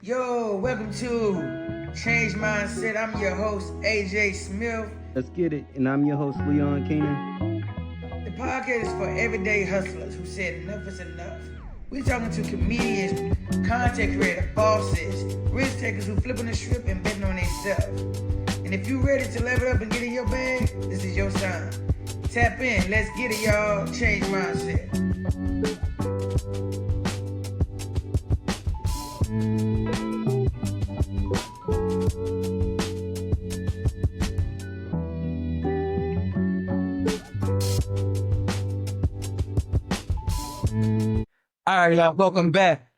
Yo, welcome to Change Mindset. I'm your host, AJ Smith. Let's get it. And I'm your host, Leon Keenan. The podcast is for everyday hustlers who said enough is enough. We're talking to comedians, content creators, bosses, risk takers who flipping the script and betting on themselves. And if you're ready to level up and get in your bag, this is your sign. Tap in. Let's get it, y'all. Change Mindset. All right, y'all. Welcome back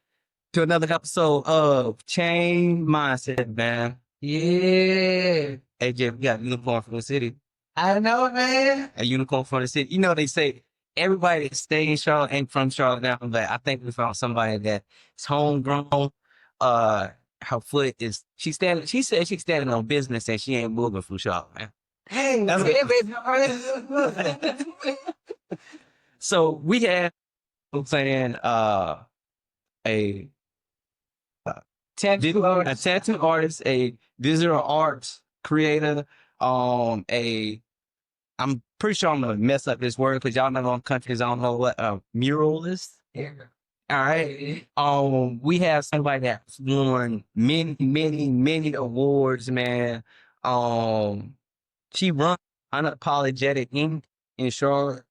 to another episode of Change Mindset, man. Yeah. AJ, we got a unicorn from the city. I know, man. A unicorn from the city. You know, they say everybody that stays in Charlotte ain't from Charlotte now, but I think we found somebody that's homegrown. Her foot is, she said she's standing on business and she ain't moving from Charlotte, man. Hey, So we have, I'm saying, a tattoo artist, a visual arts creator, I'm pretty sure I'm gonna mess up this word because y'all know on countries, I don't know what muralist. yeah. All right. We have somebody that's won many awards, man. She runs Unapologetic Inc. in Charlotte.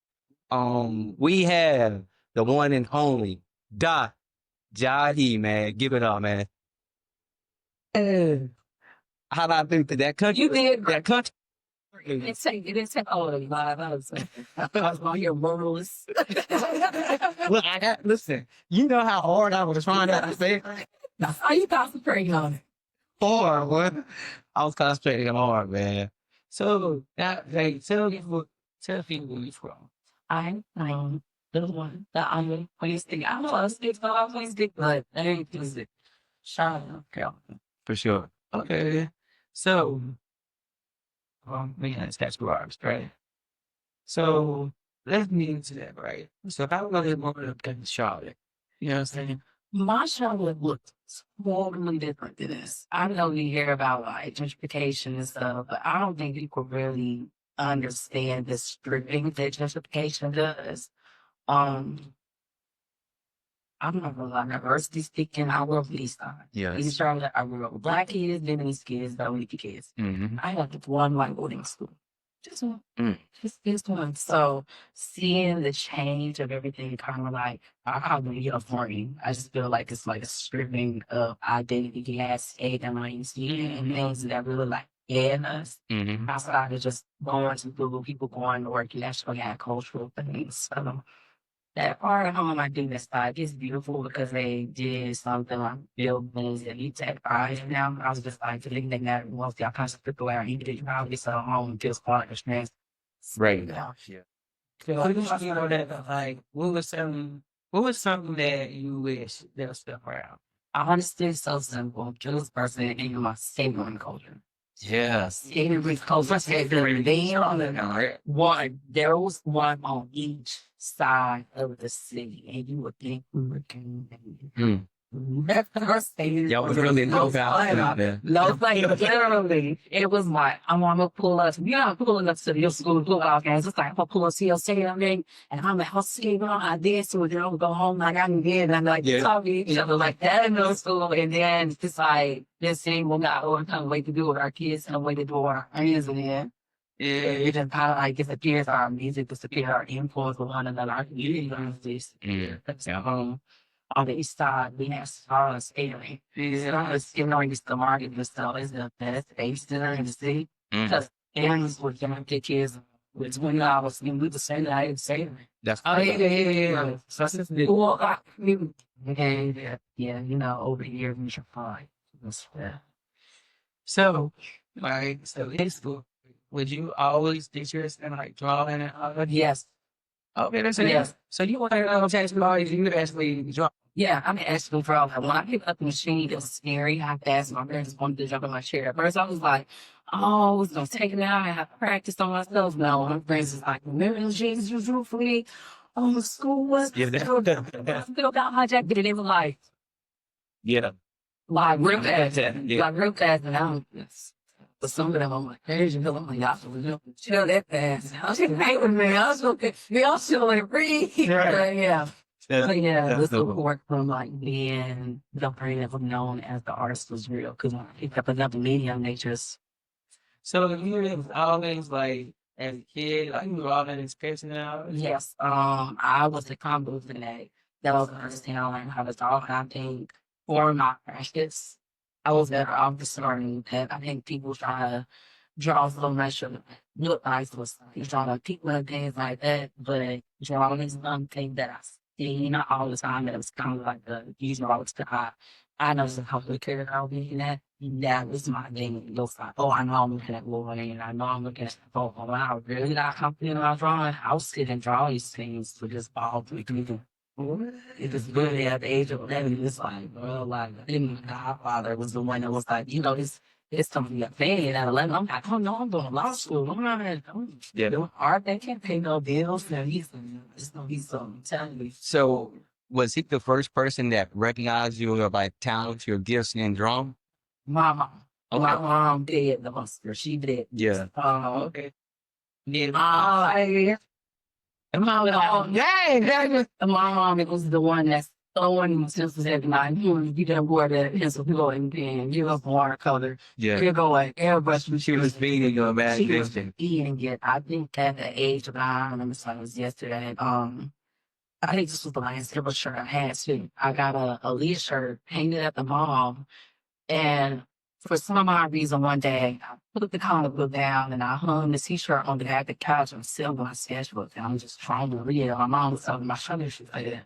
We have the one and only Dot Jadi, man. Give it up, man. How do I think that country? You did. That country. It didn't take all of 5 hours. I was on your morals. Look, listen. You know how hard I was trying to say it. How you concentrating on it? Hard, what? I was concentrating hard, man. So that they tell people where you from. I'm the one that I'm wasting. I know it's stick, but I'm wasting, but I ain't just it. Charlotte, North Carolina. For sure. Okay. So we had tattoo artists, right? So let's get into that, right? So if I want to more of a Charlotte, you know what I'm saying? My Charlotte looked totally different than this. I know you hear about like gentrification and stuff, but I don't think people really understand the stripping that gentrification does. I'm not gonna lie, diversity speaking, I grew up with East Side. Yes. East Charlotte, I grew up with Black kids, Vietnamese kids, Dominican kids. Mm-hmm. I went to one white boarding school. Just one. Mm. Just one. So seeing the change of everything kind of like, I call it uniforming. I just feel like it's like a stripping of identity, gas, and things that really like in us. Mm-hmm. Outside of just going to school, people going to work, you actually got cultural things. So that part of home I do this like it's beautiful because they did something like buildings and you take pride in them. I was just like to think that most y'all kind of flip away our individuality so home feels part of the strength. Right. Yeah. So you know that like what was something that you wish that was still around? Honestly, it's so simple. Just person in my skateboarding culture. Yes. Skateboarding culture, there was one on each side of the city, and you would think we were Canadian. That's the first thing. Y'all was really low out there. No, like literally, it was like I'm gonna pull up. You know, pulling up to your school football games. It's like I'm gonna pull up to your stadium game, and I'm like, I'll skate on. I dance with them, go home like I'm good, and I'm like talking to each other like that in middle school, and then it's like this thing will not overcome way to do with our kids and a way to do with our friends, and then it just kind of like disappears. Our music disappears. Our influence with one another. Our community this. On the east side, we have Star Skating. It's the market, the stuff is the best based in the city. Because areas with young kids with $20, and we the same that I didn't say. That's yeah. So that's yeah, you know, over the years we should find. so it's would you always teachers and like drawing and all that? Yes. Okay, that's it. Yes. So you want to tattoo artist, you actually draw. Yeah, I'm actually proud. When I picked up the machine, it was scary how fast my parents wanted to jump in my chair. At first, I was like, oh, I was going to take it out and have to practice on myself. No, my friends was like, remember the machines you drew for me? Oh, school was still got my jacket. And they were like, Yeah. Like real fast. Yeah. Like real fast. And I'm but some of them I'm like, there's your I'm like, y'all should chill that fast. I was like, hey with me, I was okay. We all chill and breathe. But yeah. But yeah, the support from like being the brain that was known as the artist was real. Because when I picked up another medium, they just So you were always like as a kid, like you were always personality. yes, I was a combo fanatic. That was the first thing I learned how to draw. And I think for my practice, I was better off discerning that I think people try to draw so much of look nice was drawing people and things like that. But drawing is something that I see not all the time. That was kind of like the usual all the time. I know some complicated I'll be in that. That was my thing. It looks like, oh, I know I'm looking at Lord and I know I'm looking at the phone. When I really got confident about drawing, I was sitting and draw these things with this ball. It was really at the age of 11. It's like, bro, like, I think my godfather was the one that was like, you know, it's something that paid at 11. I'm like, oh no, I'm going to law school. I'm not doing art. They can't pay no bills. No, it's going to be something. I'm telling you. So was he the first person that recognized your like talents, your gifts in drawing? My mom. Okay. My mom did the monster. She did. Yeah. Okay. Yeah. And my mom, my mom, it was the one that's throwing pencils at night. You done wore that pencil blowing pen. You was watercolor. Yeah. You go like airbrush. She was feeding your She was imagination. eating it. I think at the age of 9, I remember it was yesterday. I think this was the last silver shirt I had too. I got a Lee shirt painted at the mall, and for some odd reason, one day I put the comic book down and I hung the t-shirt on the back of the couch and still my sketchbook. And I'm just trying to read it. My mom was telling my shoulder, she's like, yeah.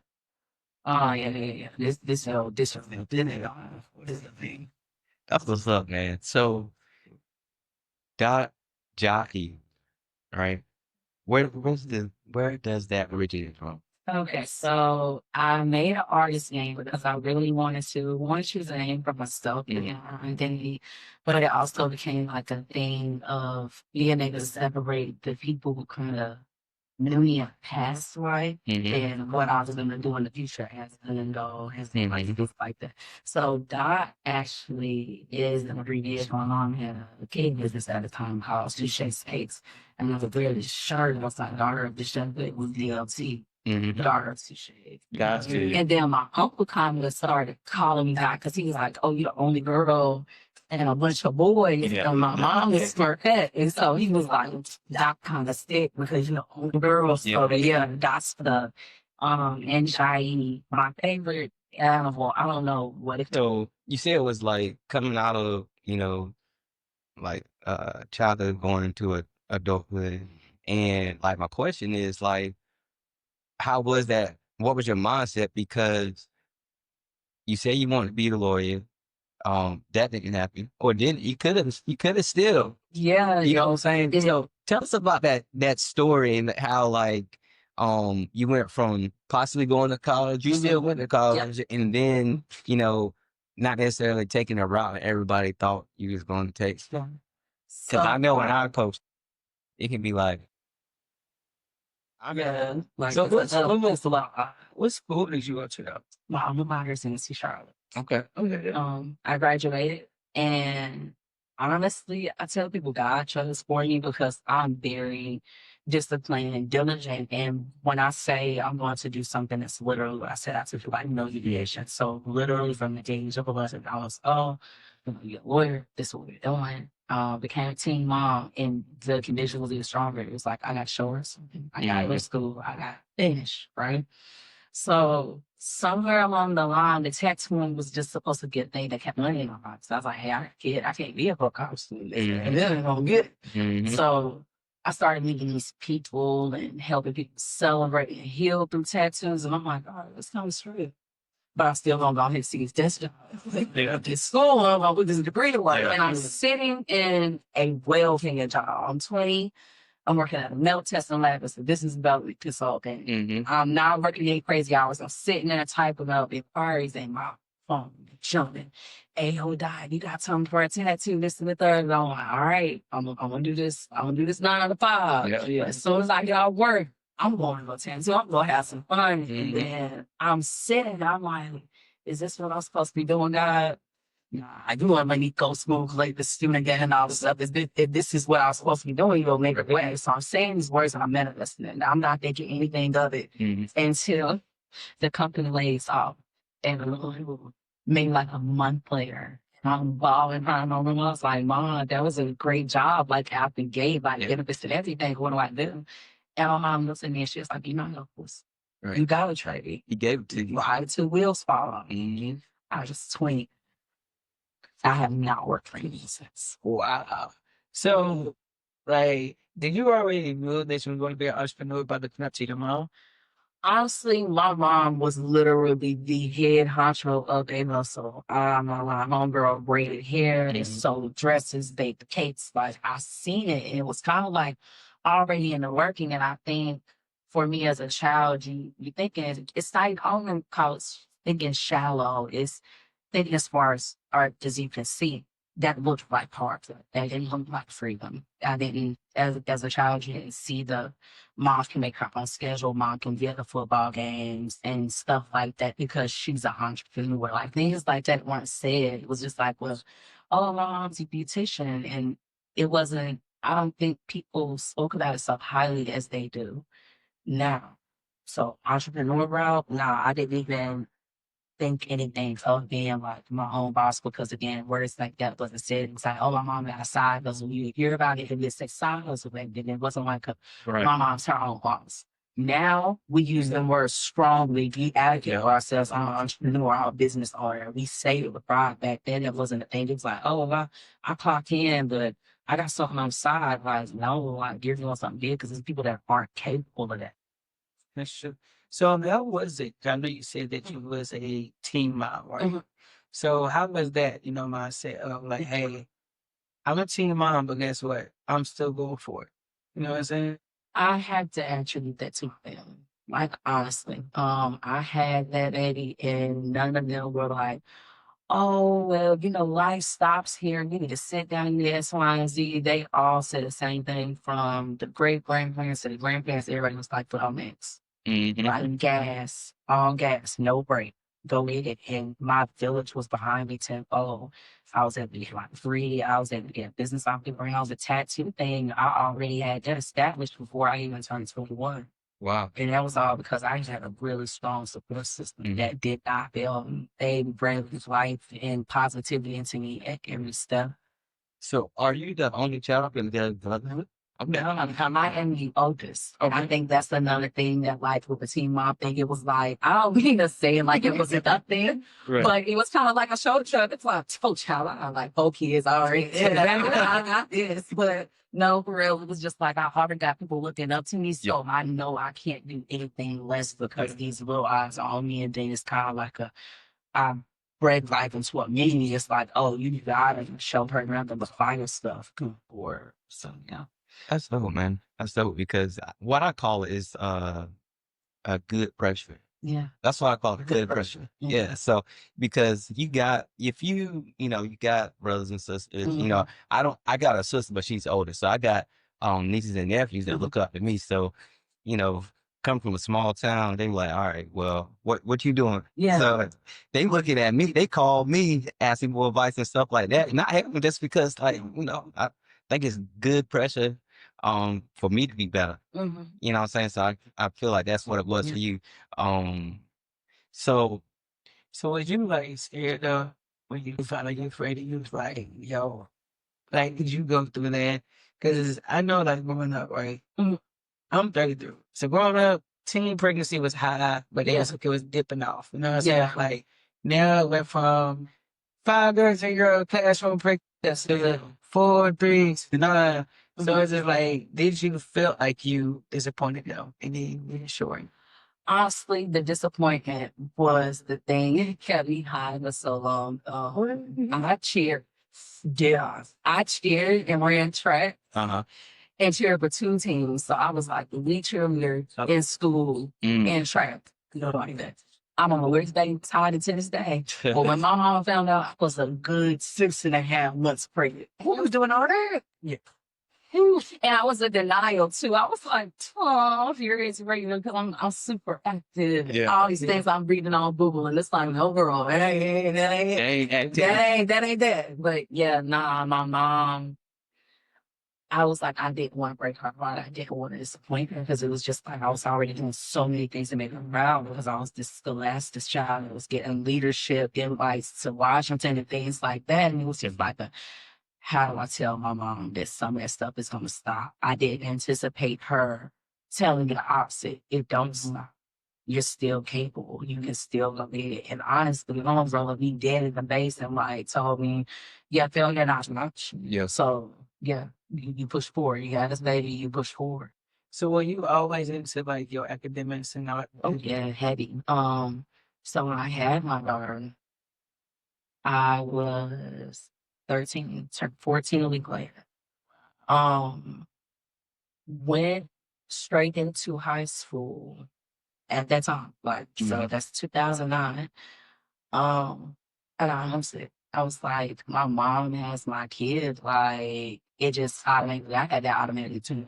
Oh, yeah. This is the thing. That's what's up, man. So dot jockey, right? Where does that originate from? Okay, so I made an artist name because I really wanted to choose a name for myself and my identity, but it also became like a thing of being able to separate the people who kind of knew me in the past, right? And what I was going to do in the future as an goal, as like things like that. So Dot actually is an abbreviation. My mom had a cake business at the time called Touche Steaks, and I was wearing this shirt. I was like, daughter of the chef, it was DLT. Daughter of Touche. Gotcha. And then my uncle kind of started calling me back because he was like, oh, you're the only girl and a bunch of boys. Yeah. And my mom is Marquette. And so he was like, that kind of stick because you're the only girl. So yeah, that's the NHIE. My favorite animal. I don't know what it. So you said it was like coming out of, like childhood going into adulthood. And like my question is like, how was that? What was your mindset? Because you say you wanted to be a lawyer. That didn't happen. Or didn't you could have still. Yeah. You know what I'm saying? Yeah. So tell us about that story and how like you went from possibly going to college, you still went to college, and then, not necessarily taking a route that everybody thought you was going to take. Because I know when I post, it can be like, Like, so what school did you go to though? My alma mater is in East Charlotte. Okay. I graduated, and honestly, I tell people God chose for me because I'm very disciplined and diligent. And when I say I'm going to do something, it's literally what I said. I took like no deviation. So literally from the age of 11, I was, I'm gonna be a lawyer. This is what we're doing. Became a teen mom, and the condition was even stronger. It was like I got shorts, I got to school, I got finished, right? So somewhere along the line, the tattooing was just supposed to get a thing that kept money in my pocket. So I was like, hey, I can't be a book artist. And then I'm gonna get it. So I started meeting these people and helping people celebrate and heal through tattoos. And I'm like, oh, this kind of true. But I still don't go ahead and see his desk job. This school, I'm going to put this degree to work. And I'm sitting in a well-paying job. I'm 20. I'm working at a metal testing lab as a business development consultant. I'm not working any crazy hours. I'm sitting there typing up inquiries in my phone, jumping. Hey, Dad, you got something for a tattoo? This and the third. And I'm like, all right, I'm gonna do this. I'm gonna do this 9 to 5. As soon as I get off work, I'm going to go tattoo. I'm gonna have some fun. And then I'm sitting. I'm like, is this what I'm supposed to be doing, God? nah, I do want to let me go smooth like the student getting all this stuff. If this is what I was supposed to be doing, you'll make it way. So I'm saying these words and I'm manifesting it. I'm not thinking anything of it until the company lays off. And maybe like a month later, I'm balling crying on the I was like, Mom, that was a great job. Like out the gate, like benefits and everything. What do I do? And my mom looks at me and she's like, you know, you got to trade it. He gave it to you. Ride two wheels fall off. I was just 20. I have not worked for any since. Wow. So, like, did you already know that you were going to be an entrepreneur by looking up to your mom? Honestly, my mom was literally the head honcho of a hustle. My homegirl braided hair, they sold dresses, baked cakes. Like I seen it, and it was kind of like already in the working. And I think for me as a child, you thinking it's like I don't call it thinking shallow. It's thinking as far as art as you can see. That looked like hard. That didn't look like freedom. I didn't, as a child, you didn't see the mom can make her own schedule, mom can get the football games and stuff like that because she's an entrepreneur. Like things like that weren't said. It was just like, well, oh, my mom's a beautician. And it wasn't, I don't think people spoke about it so highly as they do now. So entrepreneur route, nah, I didn't even think anything of being like my own boss because again, words like that wasn't said. It's like, oh, my mom got a side hustle. You hear about it, and it's a side hustle, and it wasn't like my mom's her own boss. Now we use them words strongly. We advocate for ourselves. I'm an entrepreneur, I'm a business owner. We say it with pride. Back then, it wasn't a thing. It was like, oh, I clock in, but I got something on the side. Like, no, like you're doing something big because there's people that aren't capable of that. That's true. So how was it? I know you said that you was a teen mom, right? So how was that, mindset of like, hey, I'm a teen mom, but guess what? I'm still going for it. You know what I'm saying? I had to attribute that to my family. Like honestly, I had that baby, and none of them were like, "Oh well, life stops here. You need to sit down and do X, Y, and Z." They all said the same thing, from the great grandparents to the grandparents. Everybody was like, "Put on next, like gas, on gas, no break, go get it." And my village was behind me tenfold. I was able to get like free. I was able to get a business off the ground. The tattoo thing, I already had that established before I even turned 21. Wow. And that was all because I had a really strong support system that did not fail. They brought life and positivity into me at every step. So are you the only child in the brotherhood? Okay. I am the oldest. And I think that's another thing that, like, with the teen mom thing, it was like, I don't mean to say it like it was nothing, but it was kind of like a shoulder shrug. It's like, oh, child, I have like 4 kids already. I got this. But no, for real, it was just like I already got people looking up to me. So I know I can't do anything less because these little eyes are on me. And then it's kind of like I bred life into a meaning. It's like, oh, you gotta show her around the fire stuff. Or something, yeah. That's dope, man. That's dope because what I call it is a good pressure. Yeah. That's what I call it, good pressure. Yeah. So because you got brothers and sisters, I got a sister, but she's older. So I got nieces and nephews that look up to me. So, come from a small town, they were like, all right, well, what you doing? Yeah. So they looking at me, they call me asking for advice and stuff like that. And I have them just because I think it's good pressure for me to be better. You know what I'm saying? So I feel like that's what it was for you. So was you like scared though when you found out you afraid? You was like, yo, like, did you go through that? Because I know, like, growing up, right? I'm 33. So growing up, teen pregnancy was high, but it was dipping off. You know what I'm saying? Like, now it went from 5 girls in your classroom pregnancy to 4, 3, 9. So it's just like, did you feel like you disappointed them and then reassuring? Honestly, the disappointment was the thing that kept me high for so long. I cheered. Yeah. I cheered and ran track and cheered for 2 teams. So I was like the lead cheerleader in school and track. Like that. I'm on my worst day tired to this day. But when my mom found out I was a good 6.5 months pregnant, who was doing all that? Yeah. And I was in denial too. I was like, oh, furious regular because I'm super active. Yeah. All these things I'm reading on Google, and it's like, no, girl, that ain't that. But yeah, nah, my mom. I was like, I didn't want to break her heart. I didn't want to disappoint her because it was just like I was already doing so many things to make her proud because I was this scholastic child that was getting leadership invites to Washington and things like that. And it was just like, how do I tell my mom that some of that stuff is going to stop? I didn't anticipate her telling me the opposite. It don't stop. You're still capable. You can still go ahead. And honestly, Mom's brother, be dead in the base and like told me, yeah, failure not much. Yeah. So yeah, you push forward. You got this baby, you push forward. So were you always into like your academics and all? Oh yeah, heavy. So when I had my daughter, I was 13, turned 14 a week later. Went straight into high school at that time. Like, so that's 2009. And I was like, my mom has my kid. Like, it just automatically, I had that automatically too.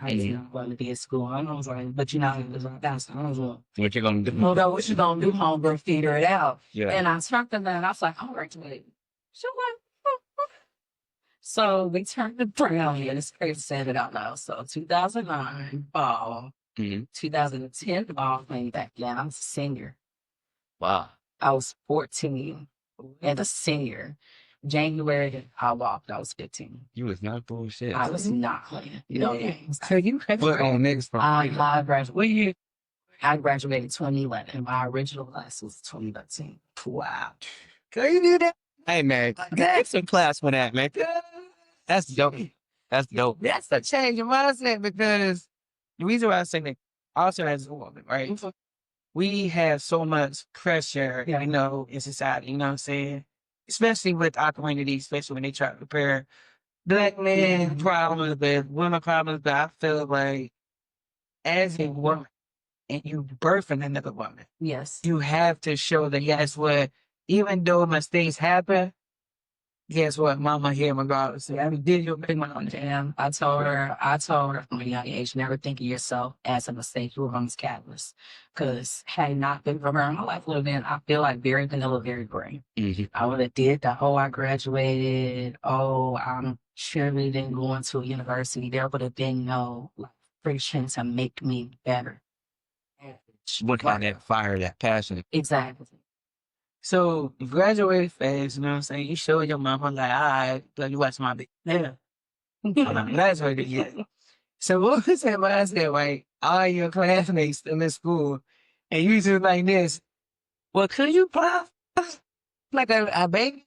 I didn't want to be at school. And I was like, but you know, it was like, that's, I was like, What you gonna do? well, no, what you gonna do, homegirl? Figure it out. Yeah. And I turned to that and I was like, all right, wait. So what? So we turned the brown, and it's crazy to say it out loud. So 2009 fall, 2010 fall came back. Yeah, I was a senior. Wow. I was 14 and a senior. January, I walked. I was 15. You was not bullshit. I was not playing. No games. So you what on next from? I graduated 2011. My original class was 2013. Wow. Can you do that? Hey man, get some class for that, man. That's dope. That's dope. That's a change in mindset because the reason why I say that also as a woman, right? We have so much pressure, you know, in society, you know what I'm saying? Especially with our community, especially when they try to compare black men problems with women problems, but I feel like as a woman and you birthing another woman, Yes. you have to show that guess what, even though mistakes happen, guess what, mama here regardless. I mean, did your big one on the And I told her from a young age, never think of yourself as a mistake. You were on this catalyst. Because had it not been for her, my life would have been, I feel like, very vanilla, very boring. I would have did the I graduated. I'm cheerleading, going to a university. There would have been no friction to make me better. What kind of that fire, that passion? Exactly. So you graduated fast, you know what I'm saying? You showed your mama like, all right, but you watch my big. Yeah. I'm not graduated yet. So what was that mindset, right? All your classmates in this school, and you just like this. Well, could you pop like a baby?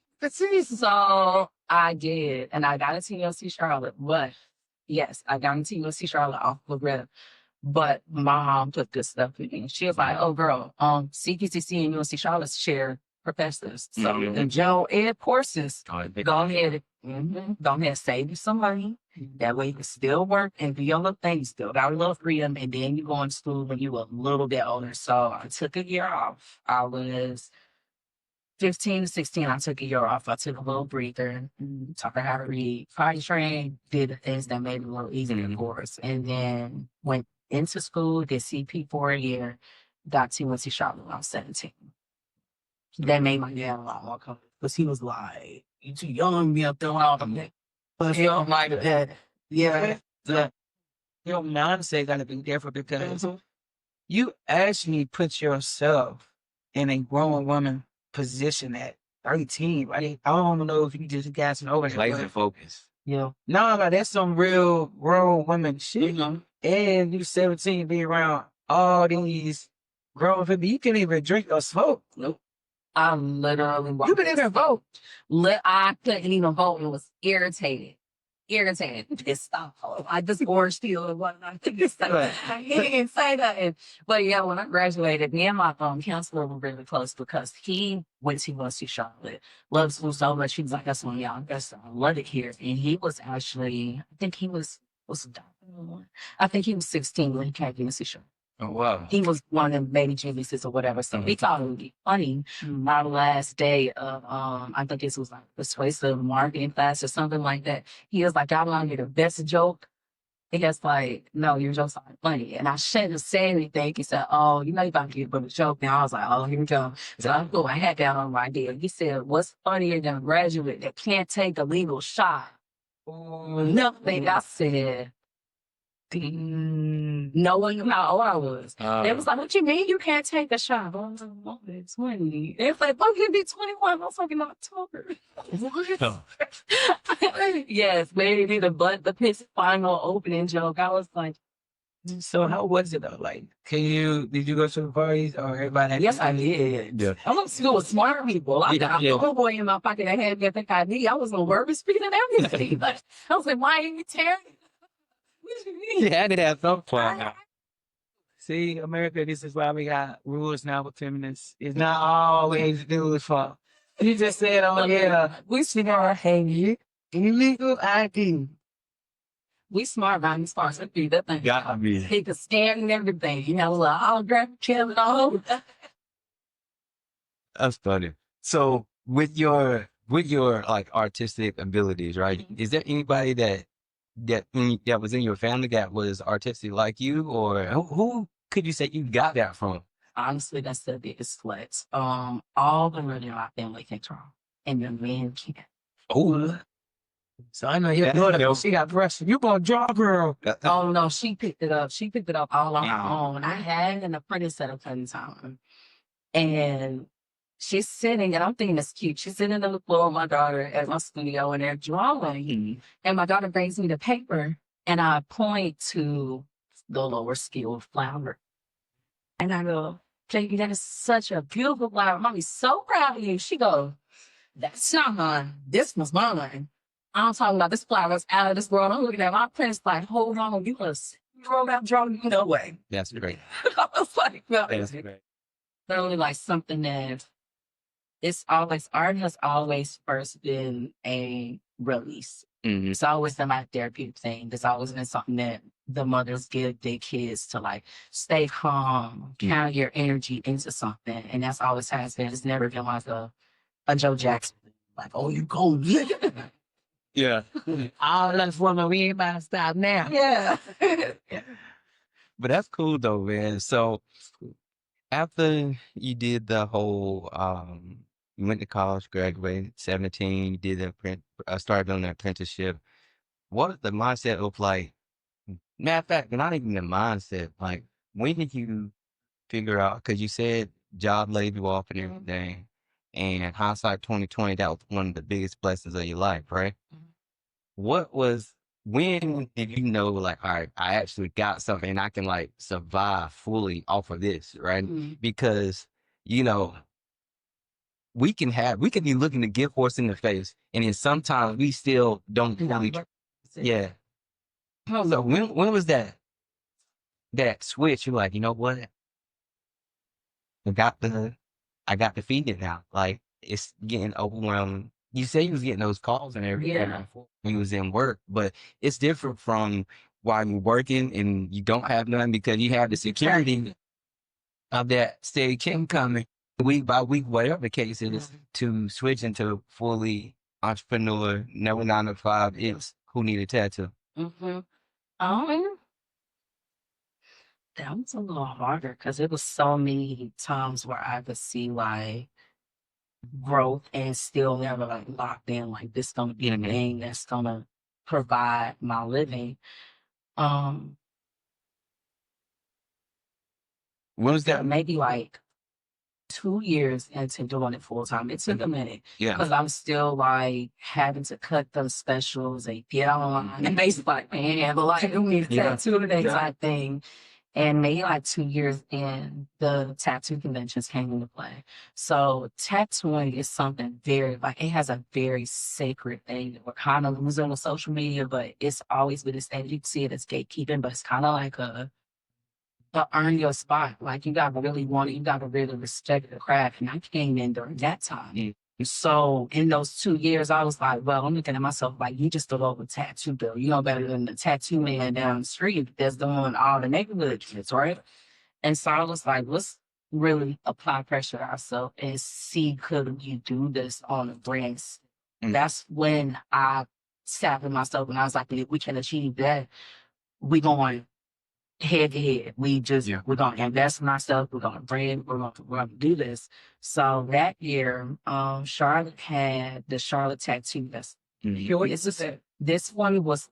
So I did, and I got into UNC Charlotte, but yes, I got into UNC Charlotte off the rip. But my mom put good stuff in me. She was like, oh, girl, CPCC and UNC Charlotte share professors. So the general ed courses, go ahead, save you some money. That way you can still work and do your little thing. You still got a little freedom. And then you go in school when you were a little bit older. So I took a year off. I was 15 to 16, I took a year off. I took a little breather, taught her how to read, potty trained, did the things that made it a little easier for us. And then went into school, did CP for a year, got to UNC Charlotte when I was 17. That made my dad a lot more comfortable because he was like, you too young to be up there with all them. But he don't like that. Yeah. Your mindset got to be different because you actually put yourself in a grown woman position at 13. Right? I don't know if you just got some over Laser focus. Yeah. No, that's some real grown woman shit. And you 17 be around all these grown people. You can't even drink or smoke. Nope. I literally You couldn't even vote. I couldn't even vote. It was irritated, pissed off. I just orange peel and whatnot. I didn't say that. But yeah, when I graduated, me and my counselor were really close because he went to UNC Charlotte. Loved school so much. He was like, that's one of y'all. I love it here. And he was actually, I think he was 16 when he came to UNC Charlotte. Oh, wow. He was one of them baby geniuses or whatever. So he thought it would be funny. My last day of I think this was like persuasive marketing class or something like that. He was like, "I want to get the best joke." He was like, "No, your jokes aren't funny." And I shouldn't have said anything. He said, "Oh, you know you about to get a joke now." I was like, "Oh, here we go." So I go, I had that on my deal. He said, "What's funnier than a graduate that can't take a legal shot?" Nothing. I said, knowing how old I was. They was like, "What you mean you can't take a shot?" I was like, "I'm 20. They was like, "Oh, you be 21. I was like, in October." Yes, maybe the piss final opening joke. I was like, So how was it though? Like, did you go to the parties or everybody had yes, I did. Yeah. I went to school with smart people. I got a little boy in my pocket that had to get the ID. I was on verbal speaking and everything. Like, I was like, "Why ain't you tearing?" What you mean? You had to have some fun. See, America, this is why we got rules now with feminists. It's not always dude's fault. You just said, "Oh yeah, we should have a illegal ID." We smart, man. We smart. So be that thing. Yeah, I mean, He could scan and everything. You know, a autograph, chill and all. that's funny. So with your like artistic abilities, right? Is there anybody that was in your family that was artistic like you, or who could you say you got that from? Honestly, that's the biggest flex. All the women in my family can draw, and the men can't. Oh, So I know your daughter, she got pressure. You gonna draw, girl. Oh no, she picked it up. She picked it up all on her own. I had an apprentice at a point in time, and she's sitting, and I'm thinking it's cute. She's sitting on the floor with my daughter at my studio, and they're drawing. And my daughter brings me the paper, and I point to the lower skill flower, and I go, "Jackie, that is such a beautiful flower. Mommy's so proud of you." She goes, "That's not mine. This was mine." I'm talking about this flower's out of this world. I'm looking at my prince like, "Hold on, you must throw that drawing no way." That's great. I was like, "No." That's great. Really like something that it's always art has always first been a release. Mm-hmm. It's always been my therapeutic thing. It's always been something that the mothers give their kids to like stay calm, count your energy into something. And that's always has been. It's never been like a Joe Jackson. Like, "Oh, you go." Yeah. All that's women, we ain't about to stop now. Yeah. But that's cool though, man. So after you did the whole, you went to college, graduated 17, you did started on an apprenticeship. What was the mindset of like, matter of fact, not even the mindset, like when did you figure out, because you said job laid you off and everything, and hindsight 2020, that was one of the biggest blessings of your life, right? When did you know, like, all right, I actually got something and I can like survive fully off of this, right? Because, you know, we can be looking to give horse in the face, and then sometimes we still don't really, yeah. So when was that switch? You're like, you know what? I got the feed now. Like, it's getting overwhelming. You say you was getting those calls and everything when you was in work, but it's different from while you're working and you don't have none because you have the security of that steady income coming week by week, whatever the case is, to switch into fully entrepreneur, never 9 to 5 is who need a tattoo. That was a little harder because it was so many times where I could see like growth and still never like locked in like this gonna be a thing that's gonna provide my living. When was that? Maybe like 2 years into doing it full time. It took a minute. Yeah. Because I'm still like having to cut those specials and get online and basically like, man, but like who needs a tattoo today type thing. And maybe like 2 years in, the tattoo conventions came into play. So tattooing is something very, like it has a very sacred thing that we're kind of losing on social media, but it's always been this thing. You can see it as gatekeeping, but it's kind of like a earn your spot. Like you gotta really want it, you gotta really respect the craft. And I came in during that time. So in those 2 years, I was like, well, I'm looking at myself like, you just a local tattoo bill. You know better than the tattoo man down the street that's doing all the neighborhood kids, right? And so I was like, let's really apply pressure to ourselves and see could you do this on a brand. That's when I sat with myself and I was like, if we can achieve that, we going head to head. We're gonna invest in ourselves, we're gonna brand, we're gonna do this. So that year, Charlotte had the Charlotte Tattoo Fest. This one was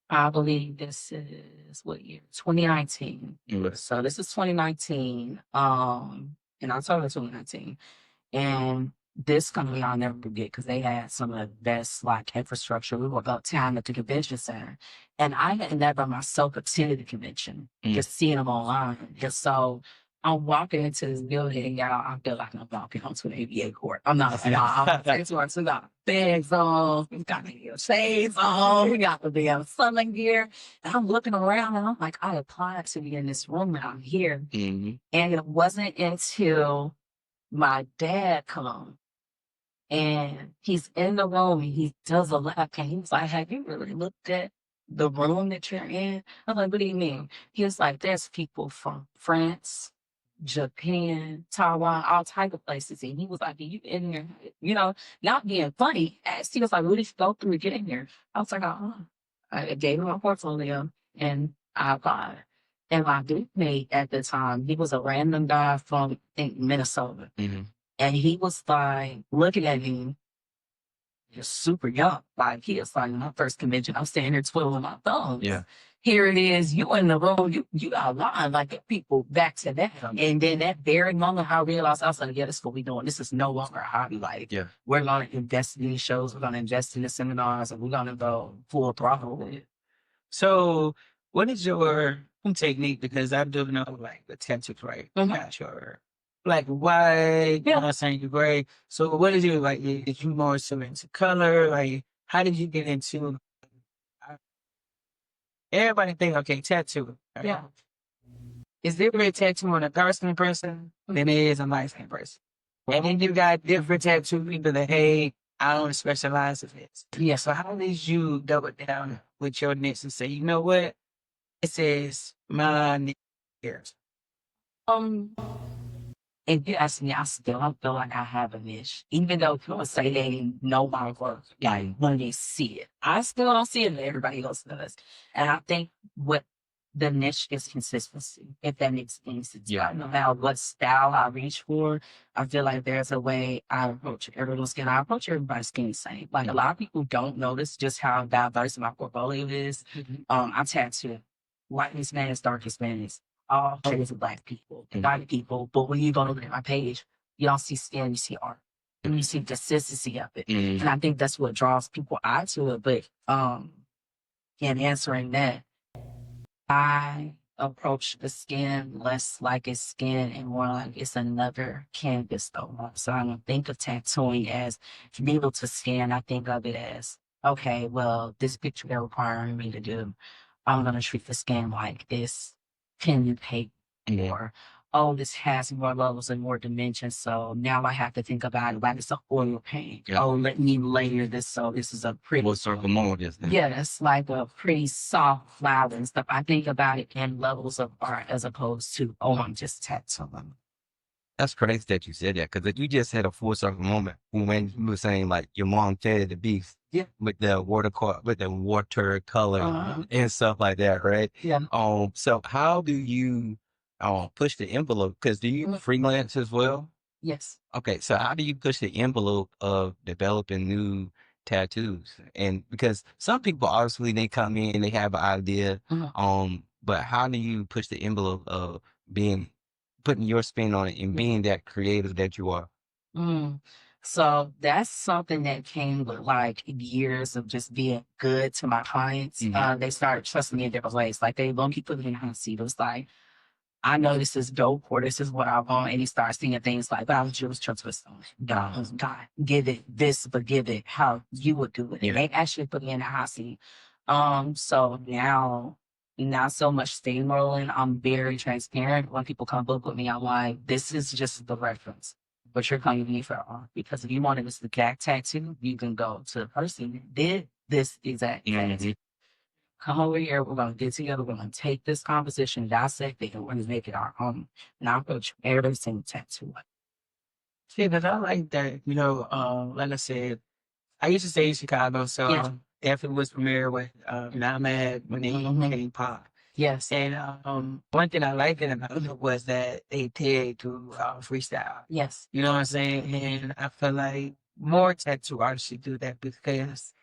I believe this is what year? 2019. So this is 2019. In October 2019. And this company I'll never forget because they had some of the best like infrastructure. We were about town at the convention center. And I had never myself attended the convention, just seeing them online. And so I'm walking into this building, y'all. I feel like I'm walking onto an ABA court. I'm not a y'all. We got bags on, we got the shades on, we got the damn summer gear. And I'm looking around and I'm like, I applied to be in this room and I'm here. And it wasn't until my dad come and he's in the room and he does a lap and he was like, have you really looked at the room that you're in? I was like, what do you mean? He was like, there's people from France, Japan, Taiwan, all type of places. And he was like, are you in there? You know, not being funny. He was like, what did you go through to get in here? I was like, I gave him my portfolio and I applied. And my group mate at the time, he was a random guy from, I think, Minnesota. And he was like, looking at me, you're super young. Like, he was like, my first convention, I'm standing here twiddling my thumbs. Here it is, you in the room, you outlined like the people back to that. And then that very moment, I realized, I was like, yeah, this is what we're doing. This is no longer a hobby. Like, we're going to invest in these shows, we're going to invest in the seminars, and we're going to go full throttle with it. So, what is your technique? Because I do know like the tattoos, right? Got your black and white, you know what I'm saying, you're gray. So, what is your like? Is you more so into color? Like, how did you get into? Everybody think, okay, tattoo. Right? Is different tattoo on a dark skinned person than it is a light skinned person? And then you got different tattoo people that, hey, I don't specialize in this. So how did you double down with your niche and say, you know what? It says my niche here. If you ask me, I still don't feel like I have a niche. Even though people say they know my work, like when they see it. I still don't see it, but everybody else does. And I think what the niche is consistency, if that makes any sense. No matter what style I reach for, I feel like there's a way I approach everyone's skin. I approach everybody's skin the same. Like a lot of people don't notice just how diverse my portfolio is. I'm tattooed. White Hispanics, dark Hispanics, all shades of black people, white people. But when you go to look at my page, you don't see skin, you see art. And you see consistency of it. And I think that's what draws people out to it. But in answering that, I approach the skin less like it's skin and more like it's another canvas though. So I don't think of tattooing as needle to skin. I think of it as, okay, well, this picture they're requiring me to do, I'm going to treat the skin like this pen paper. Or, oh, this has more levels and more dimensions. So now I have to think about it like it's an oil paint. Oh, let me layer this so this is a pretty. What sort of mold is that? Yeah, it's like a pretty soft flower and stuff. I think about it in levels of art as opposed to, oh, I'm just tattooing. That's crazy that you said that because you just had a full circle moment when you were saying like your mom fed the beef with the water color and stuff like that, right? So how do you push the envelope? Because do you freelance as well? Yes. Okay, so how do you push the envelope of developing new tattoos? And because some people obviously they come in, they have an idea, but how do you push the envelope of putting your spin on it and being that creative that you are? So that's something that came with like years of just being good to my clients. They started trusting me in different ways. Like they won't keep putting me in the hot seat. It was like, I know this is dope or this is what I want. And he starts seeing things like, but I was just trust on God, give it this, but give it how you would do it. And they actually put me in the hot seat. So now, not so much steamrolling. I'm very transparent. When people come book with me, I'm like, this is just the reference. But you're coming to me for art. Because if you wanted this exact tattoo, you can go to the person who did this exact tattoo. come over here. We're going to get together. We're going to take this composition, dissect it, and we're going to make it our own. And I'll put every single tattoo. Yeah, because I like that, like I said, I used to stay in Chicago, so Yeah. definitely was familiar with Nomad when they came pop. Yes. And one thing I liked about it was that they paid to freestyle. Yes. You know what I'm saying? And I feel like more tattoo artists should do that because,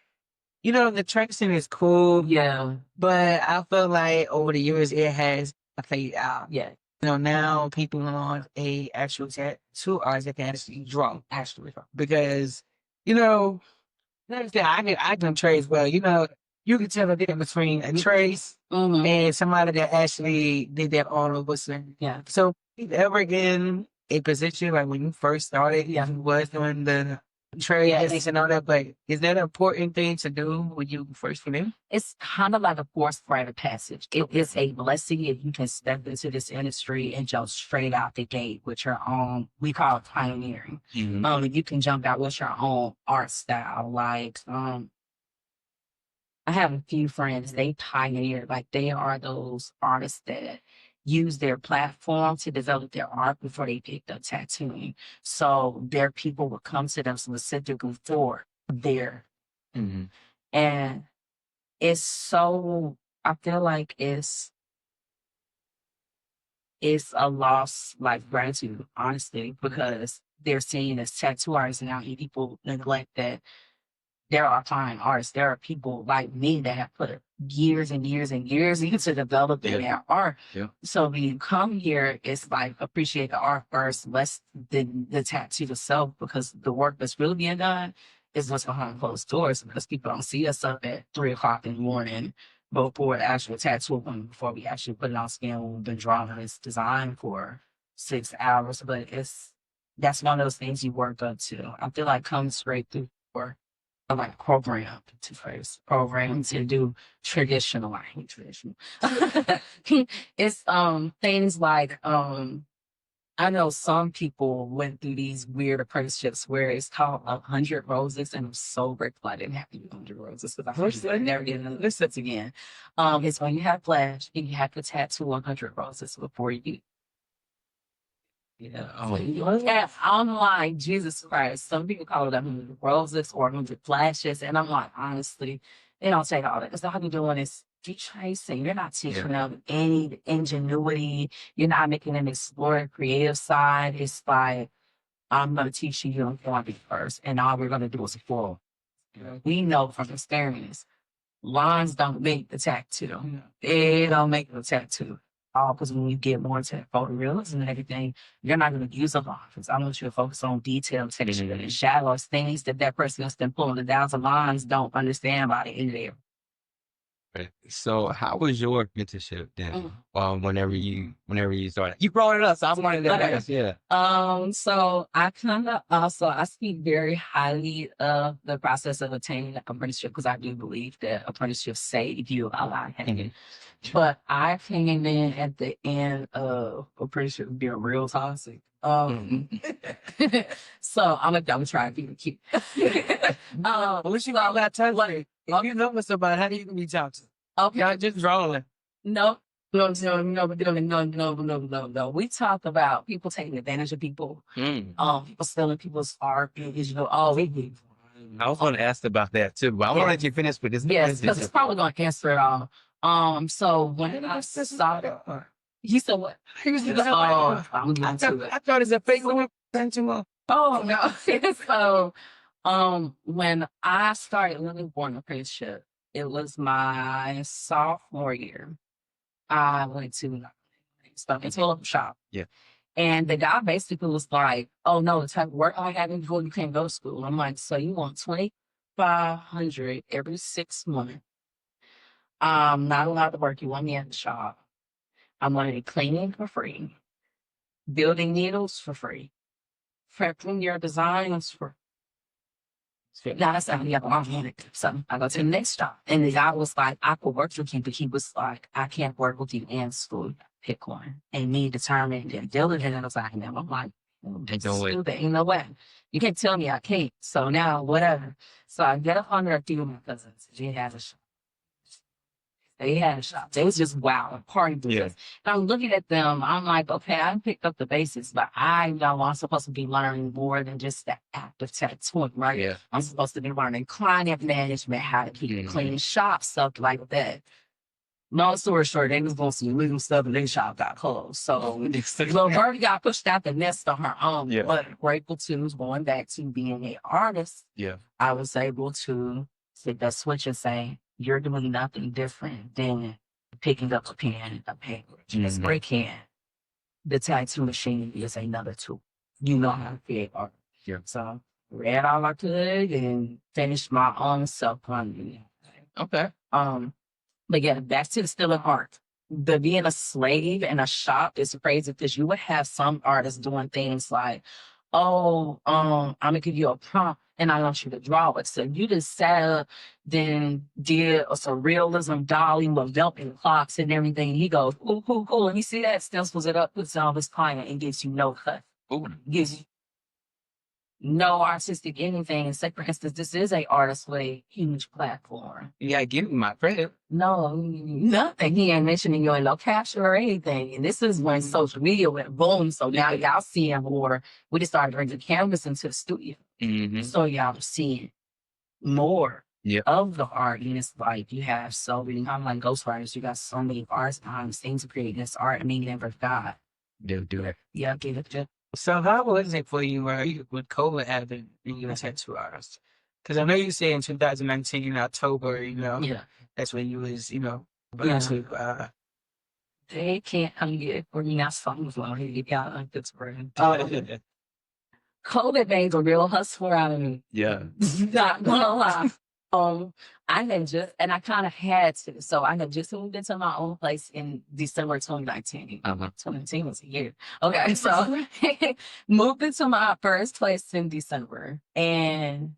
the tracing is cool, Yeah. but I feel like over the years it has faded out. Yeah. Now people want a actual tattoo artist that can actually draw, Actually. because, like I can trace well. You can tell the difference between a trace Mm-hmm. and somebody that actually did that all over something. Yeah. So, if you ever in a position like when you first started, Yeah. you was doing the trace and all that, but is that an important thing to do when you first went in? It's kind of like a forced rite of passage. It is a blessing if you can step into this industry and jump straight out the gate with your own, we call it pioneering. You can jump out with your own art style. Like, I have a few friends, they pioneered, like they are those artists that use their platform to develop their art before they picked up tattooing. So their people would come to them specifically for their, and it's so, I feel like it's a loss like gratitude, honestly, because they're seeing as tattoo artists now and people neglect that there are fine artists. There are people like me that have put years and years and years into developing their art. Yeah. So when you come here, it's like appreciate the art first, less than the tattoo itself, because the work that's really being done is what's behind closed doors, because people don't see us up at 3 o'clock in the morning before the actual tattoo appointment, before we actually put it on skin. We've been drawing this design for 6 hours, but that's one of those things you work up to. I feel like comes straight through for like program to do traditional. I hate traditional. It's things like I know some people went through these weird apprenticeships where it's called 100 Roses, and I'm so grateful I didn't have to do 100 Roses because I never get another list again. It's when you have flash and you have to tattoo 100 roses before you. Yeah, I'm like, Jesus Christ. Some people call it 100 roses or 100 flashes. And I'm like, honestly, they don't take all that. Because all you're doing is tracing. You're not teaching them any ingenuity. You're not making them explore the creative side. It's like, I'm going to teach you uniformity first. And all we're going to do is flow. We know from experience, lines don't make the tattoo. They don't make the tattoo. Because when you get more into photorealism and everything, you're not going to use a lot. I want you to focus on detail, texture, and shadows, things that person that's been pulling it down to lines don't understand by the end of there. Right. So how was your mentorship then? Whenever you started, you brought it up, so I wanted to ask. Yeah. So I kind of also I speak very highly of the process of attaining an apprenticeship because I do believe that apprenticeships save you a lot. But I came in at the end of apprenticeship being real toxic. So I'm gonna try to be cute. Well, you got that time. If you know what's about, how do you reach out to? Okay. Y'all just drawing. No. We talk about people taking advantage of people. People stealing people's art. We do. I was going to ask about that too, but I want to let you finish with this. Yes, because it's probably going to answer it all. So when I started, he said what? I thought it's a fake one. Oh no. So when I started looking for an apprenticeship, it was my sophomore year. I went to a shop. Yeah. And the guy basically was like, oh no, the type of work I have before you can't go to school. I'm like, so you want $2,500 every 6 months. I'm not allowed to work. You want me at the shop. I'm going to be cleaning for free, building needles for free, prepping your designs for now that's how you have organic. So I go to the next job. And the guy was like, I could work with you, but he was like, I can't work with you in school. Pick one. And me determined and diligent. And I was like, no, I'm like, ain't no way. You can't tell me I can't. So now, whatever. So I get up under a few of my cousins. She has a shop. They had a shop. They was just wild party with us. And I'm looking at them. I'm like, okay, I picked up the basics, but I know I'm supposed to be learning more than just the act of tattooing, right? Yeah. I'm supposed to be learning client management, how to keep clean shop, stuff like that. Long story short, they was going some illegal stuff and their shop got closed. So little Birdie got pushed out the nest on her own. Yeah. But grateful to going back to being an artist. Yeah. I was able to flip that switch and say, you're doing nothing different than picking up a pen and a paper. A spray can. The tattoo machine is another tool. You know how to create art. Yeah. So read all I could and finished my own self-funding. Okay. But yeah, back to the still an art. The being a slave in a shop is crazy because you would have some artists doing things like, oh, I'm gonna give you a prompt and I want you to draw it. So you just sat up, then did a surrealism dolly with velvet clocks and everything. He goes, cool. And you see that, stencils it up, puts it on his client and gives you no cut. Ooh. Gives you no artistic anything. Say, for instance, this is a artist with a huge platform. Yeah, I give him my credit. No, nothing. He ain't mentioning you in no capture or anything. And this is when social media went boom. So now y'all seeing more. We just started bringing canvas into the studio. So y'all are seeing more of the art. And it's like you have so many, I'm like ghostwriters, you got so many artists behind the scenes creating this art. I mean, you never forgot. They'll do it. Yeah, give it to. So how was it for you with COVID happened and you were a tattoo artist? Because I know you said in 2019 in October, that's when you was, they can't get for me. Not something for me. You got like this brand. COVID made a real hustler out of me. Yeah. Not gonna lie. I had just, and I kind of had to. So I had just moved into my own place in December 2019. 2019 was a year. Okay, so moved into my first place in December, and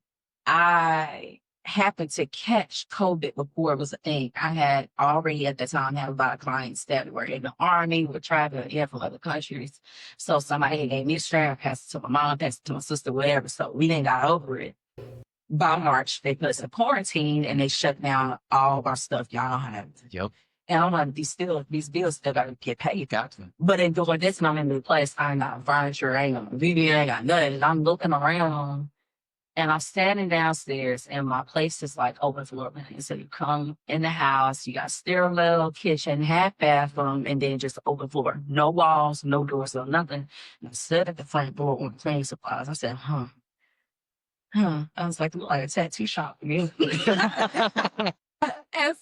I happened to catch COVID before it was a thing. I had already at the time had a lot of clients that were in the army, were traveling in from other countries. So somebody gave me a strap, passed it to my mom, passed it to my sister, whatever. So we didn't got over it. By March, they put us in quarantine and they shut down all of our stuff. Y'all have. Yep. And I'm like, these bills still gotta get paid. Gotcha. But in doing this, and I'm in the place, I ain't got furniture, I ain't got video, I ain't got nothing. And I'm looking around and I'm standing downstairs and my place is like open floor. And so you come in the house, you got stairwell, kitchen, half bathroom, and then just open floor. No walls, no doors, no nothing. And I stood at the front door with cleaning supplies. I said, I was like, look like a tattoo shop. And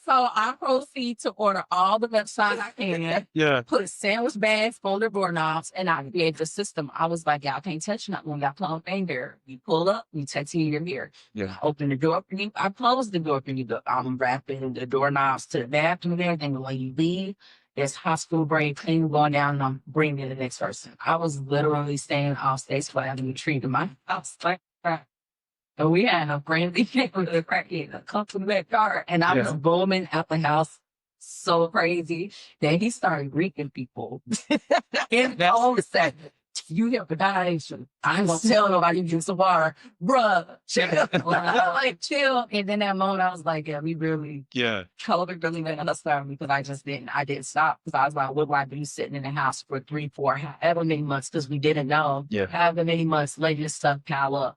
so I proceed to order all the websites I can. Yeah. Put sandwich bags, folded doorknobs, and I created the system. I was like, y'all can't touch nothing. Got plum finger. You pull up, you tattoo your mirror. Yeah. I open the door for you. I close the door for you. I'm wrapping the doorknobs to the bathroom and everything. When you leave, there's hospital break, clean going down, and I'm bringing the next person. I was literally staying off stage for having a treat in my house. Like, and we had a friendly neighbor that cracking a come to the backyard, and I was booming out the house so crazy. Then he started greeting people. And all of a sudden, you have a donation. I ain't gonna tell nobody you drink some water. Bruh, chill. Like, chill. And then that moment, I was like, yeah, we really, COVID really made us start because I didn't stop. Because I was like, what do I do sitting in the house for 3, 4, however many months, because we didn't know. However many months, letting this stuff pile up.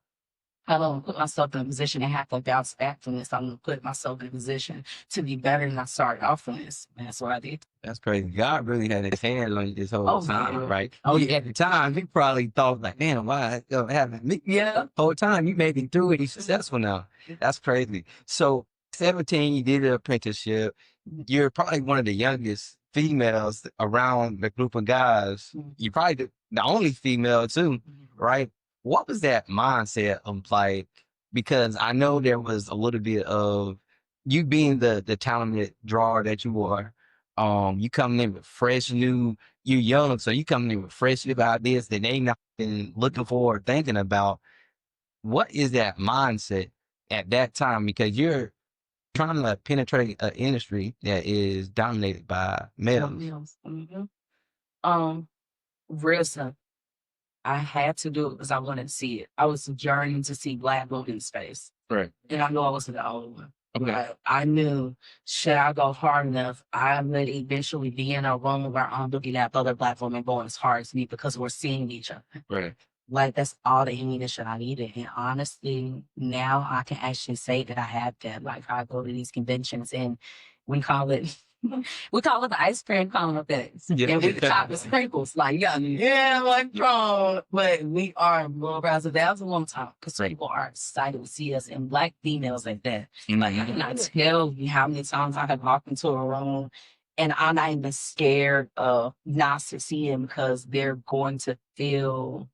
I don't put myself in a position to have to bounce back from this. I'm going to put myself in a position to be better than I started off from this. And that's what I did. That's crazy. God really had his hand on you this whole time, right? Oh, At the time, he probably thought like, man, why haven't me? Yeah. The whole time, you made it through it. He's successful now. That's crazy. So 17, you did an apprenticeship. You're probably one of the youngest females around the group of guys. You're probably the only female too, right? What was that mindset of like, because I know there was a little bit of you being the talented drawer that you are, you coming in with fresh new, you're young, so you coming in with fresh new ideas that they not been looking for or thinking about. What is that mindset at that time? Because you're trying to penetrate an industry that is dominated by males. Real simple. I had to do it because I wanted to see it. I was journeying to see Black women in space. Right. And I know I wasn't the only one. Like, I knew, should I go hard enough, I would eventually be in a room where I'm looking at other Black women going as hard as me because we're seeing each other. Right. Like, that's all the ammunition I needed. And honestly, now I can actually say that I have that. Like, I go to these conventions and we call it, we call it the ice cream cone effect. Yeah. And we chop the sprinkles. Like, yeah, like, bro. But we are more browser. That was a long time because people are excited to see us and Black females like that. Like, I cannot tell you how many times I have walked into a room and I'm not even scared of not succeeding because they're going to feel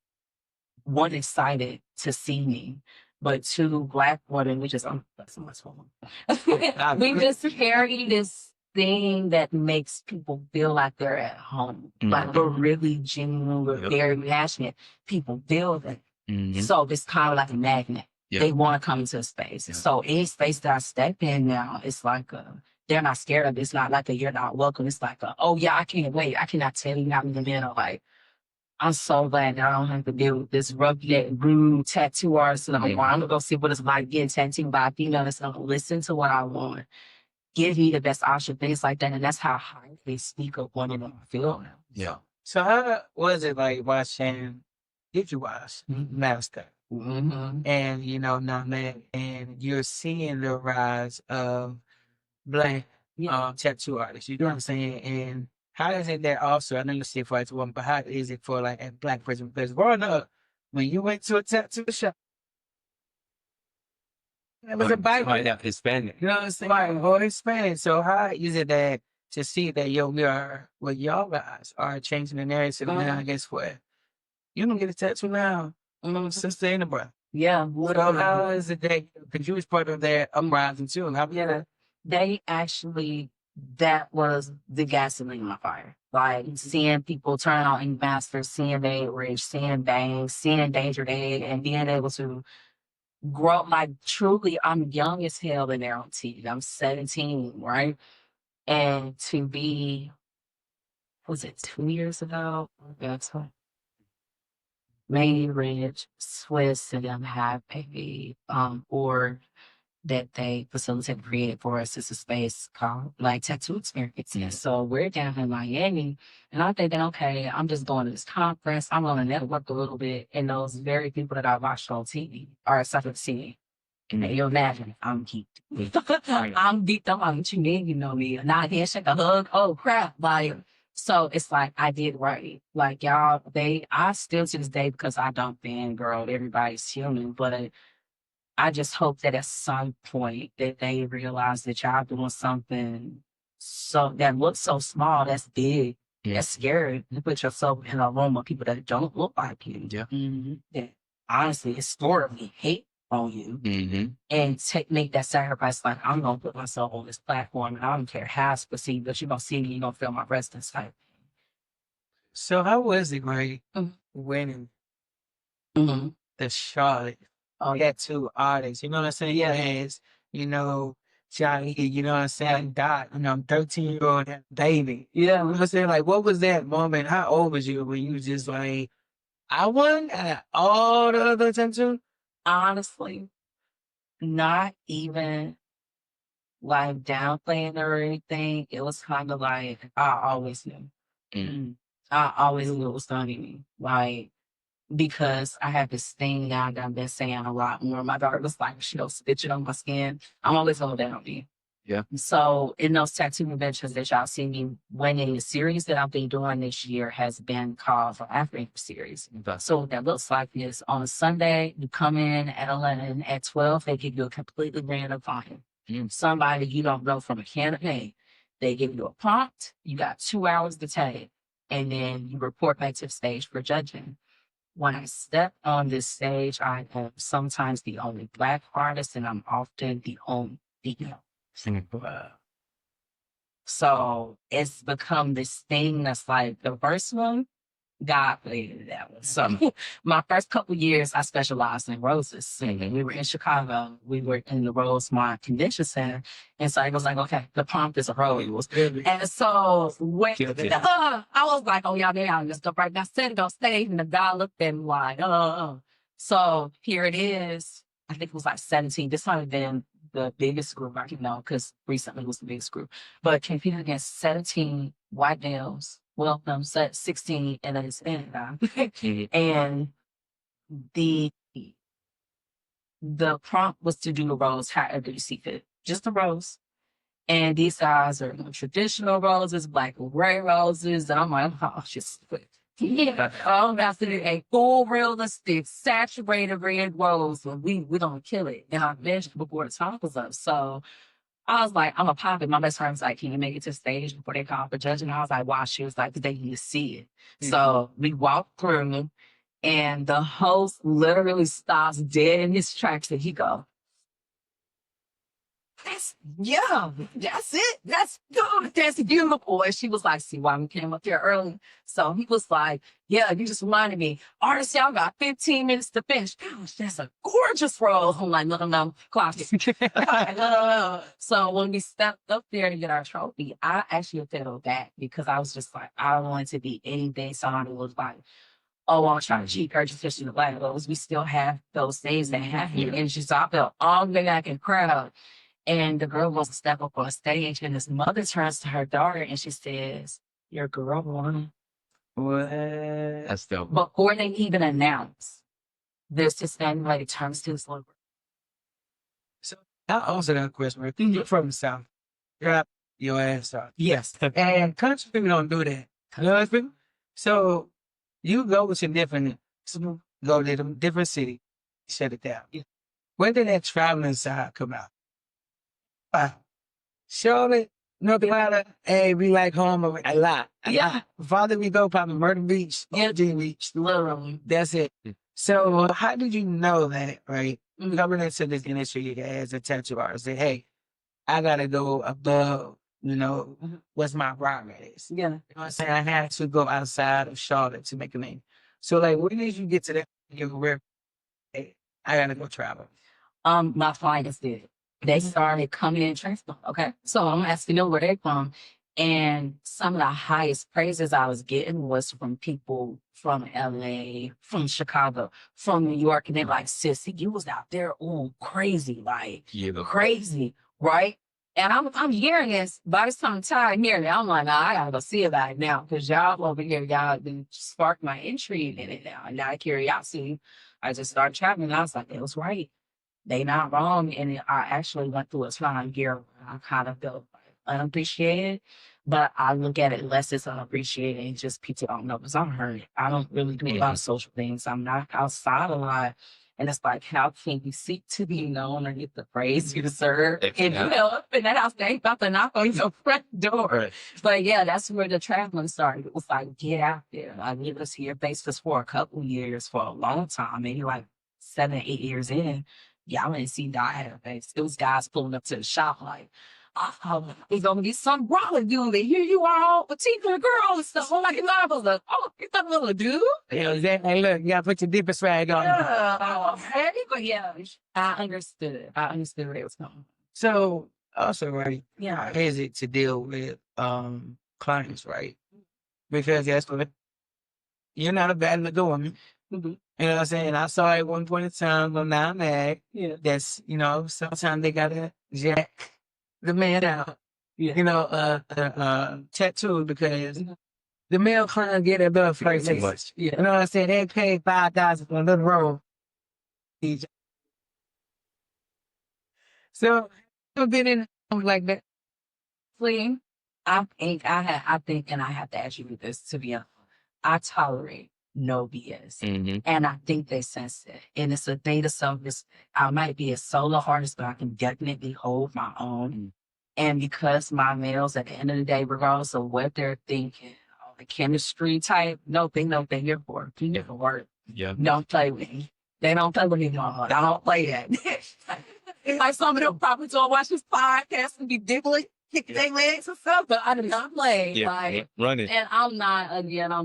one, excited to see me, but two, Black women, we just, that's so much fun. We just carry this thing that makes people feel like they're at home. Like we're really genuine, we're very passionate. People feel that. So it's kind of like a magnet. They want to come into a space. So any space that I step in now, it's like they're not scared of it. It's not like a you're not welcome. It's like oh yeah, I can't wait. I cannot tell you how many men are like, I'm so glad that I don't have to deal with this rude tattoo artist. And I'm gonna go see what it's like getting tattooed by a female that's gonna listen to what I want, give me the best option, things like that. And that's how high they speak of women in my field now. Yeah. So how was it like watching, did you watch Master? And, you know, Name, and you're seeing the rise of Black tattoo artists, you know what I'm saying? And how is it that also, I know you say for it's woman, but how is it for like a Black person? Because growing up, when you went to a tattoo shop, it was a bike. Hispanic. You know what I'm saying? Or Hispanic. So how is it that to see that we are, well, y'all guys are changing the narrative now, I guess what? You don't get a tattoo now, sister and a brother. Yeah. So how is it that, because you was part of that uprising too, how they actually, that was the gasoline in my fire. Like seeing people turn on Ink Masters, seeing Bay Rich, seeing Bangs, seeing Danger Day, and being able to grow. Like truly, I'm young as hell in there on TV. I'm 17, right? And to be, was it 2 years ago? That's May Rich, Swiss, and them have a org that they facilitate and created for us. It's a space called like Tattoo Experiences. So we're down in Miami and I'm thinking, okay, I'm just going to this conference. I'm going to network a little bit. And those very people that I watched on TV are starting to see me. And you'll imagine I'm geeked. I'm geeked up on what you mean, you know me. Not a handshake, a hug. Oh crap. Like, so it's like I did right. Like y'all, I still to this day, because I don't fangirl, everybody's human, but I just hope that at some point that they realize that y'all doing something so that looks so small, that's big, that's scary. You put yourself in a room of people that don't look like you. Yeah. That honestly historically hate on you and make that sacrifice. Like I'm gonna put myself on this platform and I don't care how it's perceived, but you're gonna see me, you're gonna feel my presence. Like, so how was it, right? Winning the Charlotte tattoo artist, you know what I'm saying? Yeah, as you know, Johnny, you know what I'm saying? Dot, you know, 13-year-old baby. Yeah, you know what I'm saying? Like, what was that moment? How old was you when you just like, I won at all the other tattoo? Honestly, not even like downplaying or anything. It was kind of like I always knew. I always knew it was gonna be me. Like, because I have this thing now that I've been saying a lot more. My daughter was like, she don't stitch it on my skin. I'm always hold that on me. Yeah. So in those tattoo conventions that y'all see me winning, the series that I've been doing this year has been called the African series. So what that looks like is on a Sunday, you come in at 11, at 12, they give you a completely random client. Somebody you don't know from a can of paint. They give you a prompt, you got 2 hours to take, and then you report back to the stage for judging. When I step on this stage, I am sometimes the only Black artist, and I'm often the only female. So it's become this thing that's like the first one, God created that one. So my first couple years, I specialized in roses. We were in Chicago. We were in the Rosemont Convention Center. And so I was like, okay, the prompt is a rose. And so when I was like, oh, y'all, I'm just up right now, sitting on stage. And the guy looked at me like, So here it is. I think it was like 17. This might have been the biggest group I can know, because recently was the biggest group, but competed against 17 white males. Well, no, 16 and a Hispanic guy. And the prompt was to do the roles however you see fit, just the roles. And these guys are traditional roses, black and gray roses. And I'm like, oh, just yeah. I'm about to do a full realistic, saturated red rose when we don't kill it. And I mentioned before the talk was up. So I was like, I'm a pop it. My best friend was like, can you make it to the stage before they call for judging? I was like, why? She was like, they need to see it. So we walked through, and the host literally stops dead in his tracks, and he goes, that's it. That's good. That's beautiful. And she was like, see why we came up here early. So he was like, yeah, you just reminded me. Artists, y'all got 15 minutes to finish. Gosh, that's a gorgeous role. I'm like, no, clock it. So when we stepped up there to get our trophy, I actually felt bad because I was just like, I don't want it to be anything somebody was like, oh, I'm trying to cheat her, especially the black girls. We still have those things that happen. And just, I felt all the way back in the crowd. And the girl wants to step up on stage, and his mother turns to her daughter and she says, your girl won. What? That's dope. Before they even announce, this Hispanic lady turns to his little girl. So I also got a question. If you're from the South, drop your ass off. Yes. And country people don't do that. Country people? So you go to a different city, shut it down. Yeah. When did that traveling side come out? Charlotte, North Carolina, hey, we like home a lot. Yeah. Farther we go, probably Myrtle Beach, OG Beach. Literally. That's it. So how did you know that, right? Coming into this industry as a tattoo artist, say, hey, I gotta go above, what's my priority is. Yeah. You know what I'm saying? I had to go outside of Charlotte to make a name. So like, when did you get to that where, hey, I gotta go travel? My clients did. They started coming in transport. Okay. So I'm asking them where they from. And some of the highest praises I was getting was from people from LA, from Chicago, from New York. And they're like, sissy, you was out there all crazy, like crazy, right? And I'm hearing this. By the time I'm hearing it, I'm like, nah, I gotta go see about it now. Because y'all over here, y'all been sparked my intrigue in it now. And out of curiosity, I just started traveling. And I was like, it was right. They not wrong. And I actually went through a time here where I kind of felt unappreciated, but I look at it less as unappreciated and just people don't know because I'm hurt. I don't really do a lot of social things. I'm not outside a lot. And it's like, how can you seek to be known or get the praise you deserve? If you up in that house, they ain't about to knock on your front door. Right. But yeah, that's where the traveling started. It was like, get out there. I lived this here basis for a couple years, for a long time, maybe like 7, 8 years in. Y'all didn't see that I had a face. It was guys pulling up to the shop like, oh, there's gonna be something wrong with you. And here you are, all petite little girl and stuff. I'm like, I was like, oh, you thought little dude? Yeah, hey, look, you gotta put your deepest swag on. Yeah, but yeah, I understood. I understood where it was coming. So also, right? Yeah. How is it to deal with clients, right? Because guess what? You're not a bad little woman. Mm-hmm. You know what I'm saying? I saw at one point in time, but now I'm mad. Yeah. That's, sometimes they gotta jack the man out. Yeah. Tattoo because the male client get a bill for too much. Yeah. You know what I'm saying? They pay $5,000 for a little roll. So I've been in like that. I think, and I have to ask you this to be honest, I tolerate no BS. Mm-hmm. And I think they sense it. And it's a thing to self-respect. I might be a solo artist, but I can definitely hold my own. Mm-hmm. And because my males, at the end of the day, regardless of what they're thinking, the chemistry type, no thing you're for. You're for work. Yeah. Don't play with me. They don't play with me, Mama. I don't play that. Like some of them probably don't watch this podcast and be diggling. Kick their legs and stuff, but I do not play. Yeah, like, running. And I'm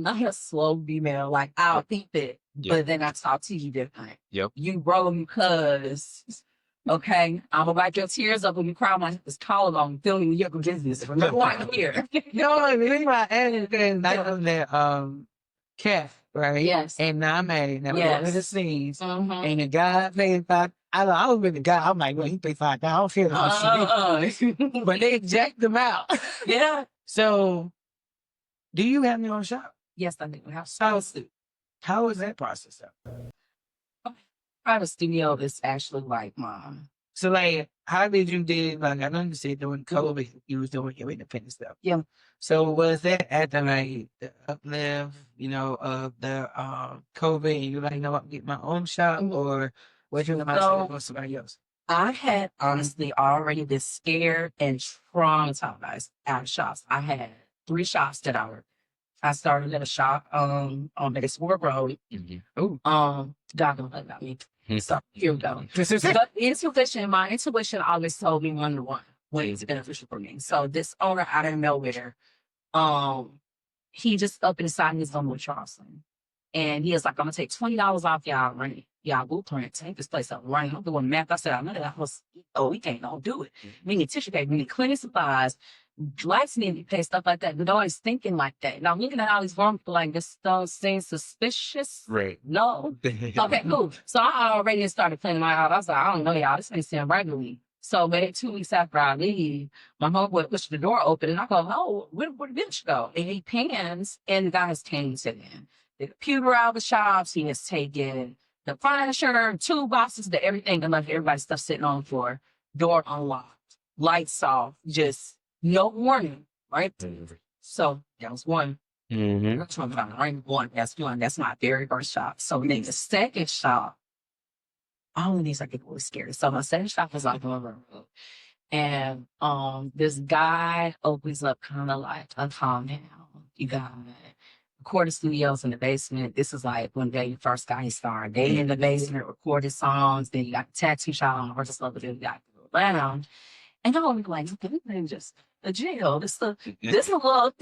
not a slow female. Like, I'll keep it, but then I talk to you different. Yep. You roll because, okay, I'm gonna wipe your tears up when you cry my collarbone, filling your business. Remember why I'm here. I know that Cat, right? Yes. And now I'm at it. Now we're in the scenes. Mm-hmm. And the guy playing I was with the guy. I'm like, well, he paid $5. I don't feel like but they jacked them out. Yeah. So, do you have your own shop? Yes, I do. Have How is that process? private studio is actually like So, like, how did you did, like, I know you said during COVID, you was doing your independent stuff. Yeah. So, was that at the, like, the uplift, of the COVID, and you like, I'm get my own shop, or was you about to somebody else? I had honestly already been scared and traumatized out of shops. I had 3 shops that I started at a shop on Batesville Road. Ooh. God don't let about me. So here we go. But my intuition always told me 1-to-1 when it's beneficial for me. So this owner out of nowhere, he just up and decided he's gonna move to Charleston. And he was like, I'm gonna take $20 off y'all blueprint, take this place up running. I'm doing math. I said, I know that we can't don't do it. We need tissue paper, we need cleaning supplies, lights need to be paid, stuff like that. But always thinking like that. Now I'm looking at all these wrong people like this don't seem suspicious. Right. No. Okay, cool. So I already started planning my out. I was like, I don't know, y'all. This ain't seem right to me. So maybe 2 weeks after I leave, my homeboy pushed the door open and I go, oh, where did bitch go? And he pans and the guy has came to him. The computer out of the shops, he has taken the furniture, 2 boxes, the everything, and left everybody's stuff sitting on the floor. Door unlocked, lights off, just no warning, right? So that was one. That's one time, right? That's one. That's my very first shop. So then the second shop, all of these are people were scared. So my second shop was like on the road. And this guy opens up kind of like a compound. You got recording studios in the basement. This is like when they first got his start. They in the basement recorded songs. Then you got the tattoo shop on the first level. Then you got the lounge. And I was like, this ain't just a jail. This a little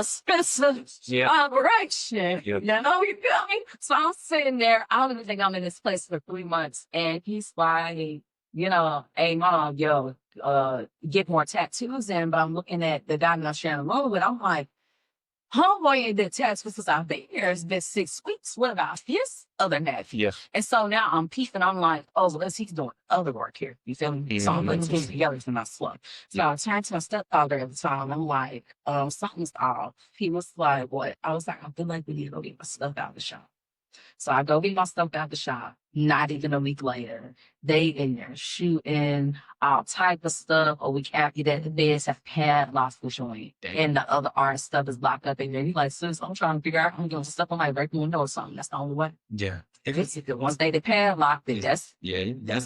expensive operation. Yep. You know, you feel me? So I'm sitting there. I don't even think I'm in this place for 3 months. And he's like, hey mom, get more tattoos in. But I'm looking at the guy I'm sharing a room with. I'm like, homeboy ain't been tattooed since I've been here. It's been 6 weeks. What about his other nephew? Yeah. And so now I'm peeping. I'm like, oh, well, he's doing other work here. You feel me? So I'm putting things together for my slow. So I turned to my stepfather at the time. I'm like, something's off. He was like, what? I was like, I feel like we need to go get my stuff out of the shop. So I go get my stuff out the shop. Not even a week later, they in there shooting all type of stuff. Or we can't get at the beds have padlocks for joint. And the other art stuff is locked up in there. He's like, sis, I'm trying to figure out I'm doing stuff on my break window or something. That's the only way. Yeah. If once they padlocked it, that's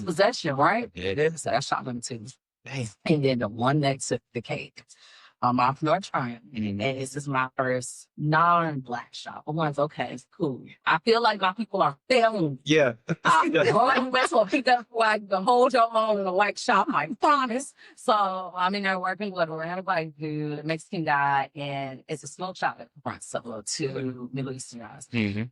possession, right? Yeah, it is. So that's shot number 2. Damn. And then the one that took the cake. Entrepreneurial Triumph. And this is my first non-Black shop. I'm like, okay, it's cool. I feel like my people are failing. Yeah. I'm going to pick up like the hold your own in a white shop, I promise. So I'm in there working with a random white dude, a Mexican guy, and it's a smoke shop at the front, so 2 Middle Eastern guys.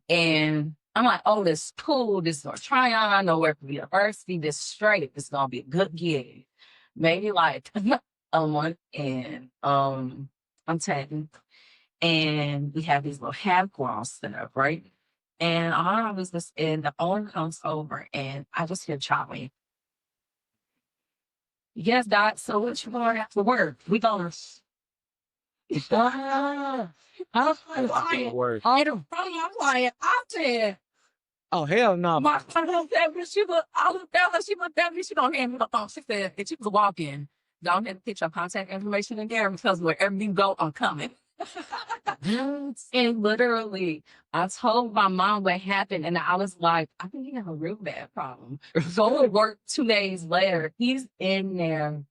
And I'm like, oh, this is cool. This is our Triumph. I know where for the university. This is straight. This is going to be a good gig. Maybe like a month and I'm tagging and we have these little half grounds set up, right? And I was just and the owner comes over and I just hear chopping. Yes, Doc, so what you going after work? We gonna I'm like, I said, oh, hell no. My she looked at me, she don't hand me the phone. She said, if you was walking, don't have to put your contact information in there because wherever you go, I'm coming. And literally, I told my mom what happened, and I was like, I think he have a real bad problem. Go to work 2 days later, he's in there,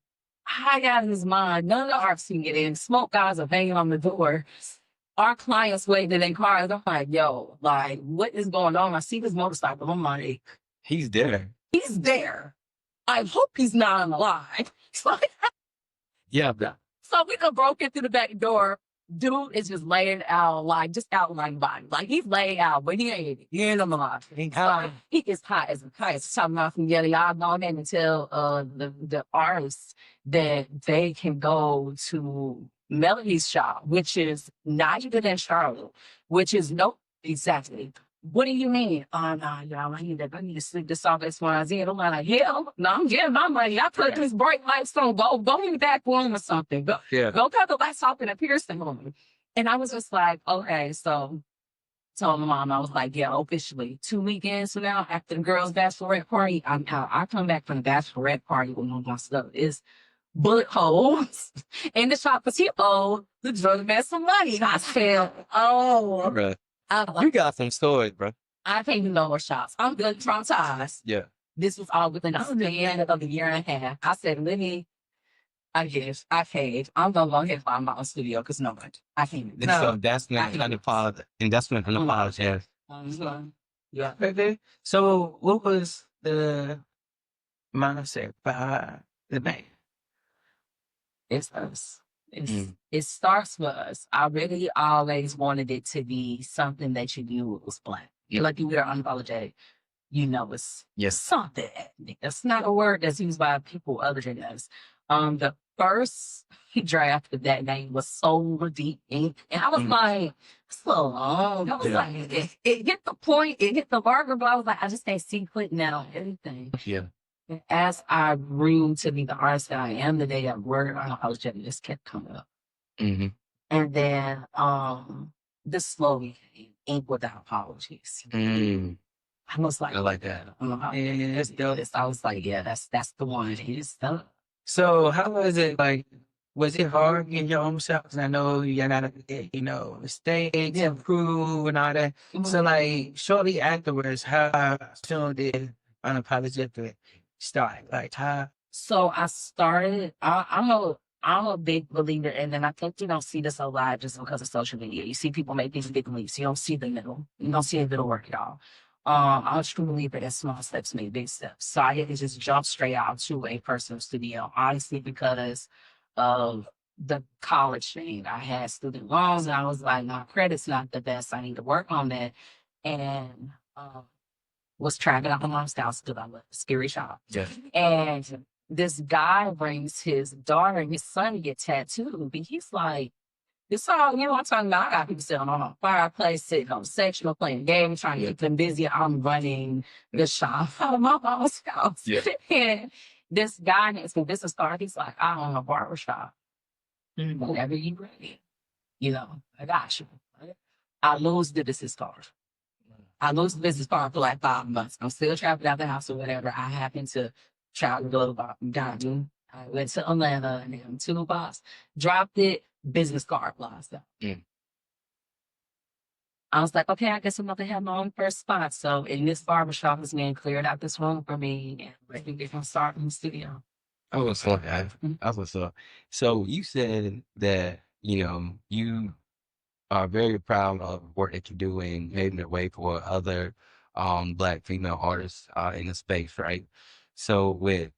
high out of his mind. None of the arts can get in. Smoke guys are banging on the door. Our clients waiting in their cars. I'm like, yo, like, what is going on? I see this motorcycle. I'm like, he's there. He's there. I hope he's not alive. Yeah. So we done broke in through the back door. Dude is just laying out, like, just out like body. Like, he's laying out, but he ain't alive. He is high as a kite. Talking about from y'all go ahead and tell the artists that they can go to Melody's shop, which is not even in Charlotte, which is exactly what do you mean? Oh no, y'all, I need to sleep this off as far as it. I'm like, hell, no, I'm getting my money. I put this bright lights on. Go in the back room or something. Go cut the lights off in a piercing room. And I was just like, okay, so told my mom, I was like, yeah, officially 2 weekends from now, after the girls' bachelorette party, I'm out. I come back from the bachelorette party with all my stuff. It's bullet holes in the shop because he owed the drug man some money. And I said, oh, Bro, I'm you like, got some stories, bro. I can't even know what shops. I'm good traumatized. Yeah. This was all within the span of a year and a half. I said, let me, I guess, I caved. I'm going to go ahead and find my own studio because no, I can't. And so that's not an apology. Investment and apology. Yeah. Okay. So what was the mindset behind the name? It's us. Mm. It starts with us. I really always wanted it to be something that you knew it was Black. Like you were unapologetic. You know it's something ethnic. It's not a word that's used by people other than us. The first draft of that name was so deep ink. And I was like, so long. I was like, it hit the point, it hit the marker, but I was like, I just can't see putting that on everything. Yeah. And as I grew to be the artist that I am today, that word unapologetic just kept coming up. Mm-hmm. And then this slowly came, ink without apologies. Mm. I was like, I like that. I was like, yeah, that's the one. It's the So how was it like? Was it hard getting your own shot? Because I know you gotta, mistakes, improve, and all that. So like shortly afterwards, how soon did unapologetic start? Like how? So I started. I'm a big believer, and then I think you don't see this a lot just because of social media. You see people make these big leaps. You don't see the middle. You don't see the middle work at all. I'm a true believer that small steps make big steps. So I had to just jump straight out to a personal studio, honestly, because of the college thing. I had student loans, and I was like, my credit's not the best. I need to work on that. And was tracking out my mom's house because I'm a scary shop. Yeah. And this guy brings his daughter and his son to get tattooed. But he's like, it's all, I'm talking about. I got people sitting on a fireplace, sitting on sectional, playing games, trying to keep them busy. I'm running the shop out of my mom's house. Yeah. And this guy next to me, business card, he's like, I own a barbershop. Whenever you ready, I got you. I lose the business card. I lose the business card for like 5 months. I'm still traveling out the house or whatever. I happen to travel to go down. I went to Atlanta and then toolbox, dropped it, business card lost out. I was like, okay, I guess I'm about to have my own first spot. So in this barbershop is being cleared out this room for me and let me get my start in the studio. I was like, I was So you said that, you are very proud of the work that you're doing, paving the way for other Black female artists in the space, right? So with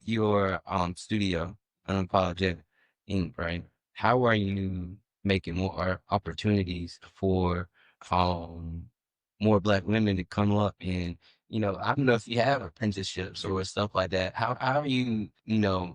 your studio, Unapologetic Inc., right? How are you making more opportunities for more Black women to come up and, I don't know if you have apprenticeships or stuff like that. How are you,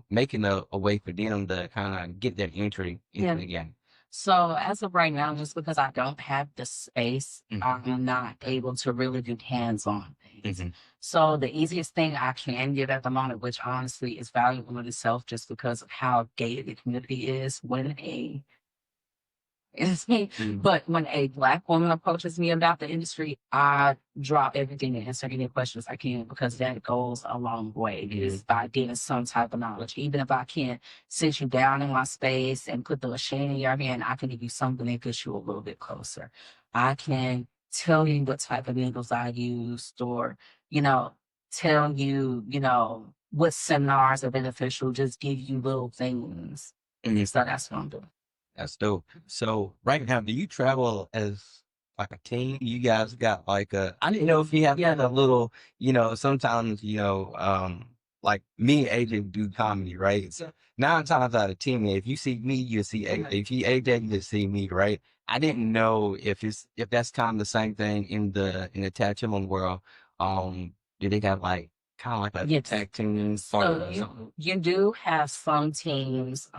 making a way for them to kind of get their entry into the game? So as of right now, just because I don't have the space, I'm not able to really do hands-on things. So the easiest thing I can give at the moment, which honestly is valuable in itself just because of how gated the community is, but when a Black woman approaches me about the industry, I drop everything and answer any questions I can because that goes a long way. Is by getting some type of knowledge. Even if I can't sit you down in my space and put the machine in your hand, I can give you something that gets you a little bit closer. I can tell you what type of needles I used or, tell you, what seminars are beneficial, just give you little things. So that's what I'm doing. That's dope. So right now, do you travel as like a team? You guys got like I didn't know if you have a little, sometimes, like me and AJ do comedy, right? So 9 times out of 10, if you see me, you see AJ. If you AJ, you see me, right? I didn't know if that's kind of the same thing in the tattoo world. Do they got like kind of like a tag team? So you do have some teams,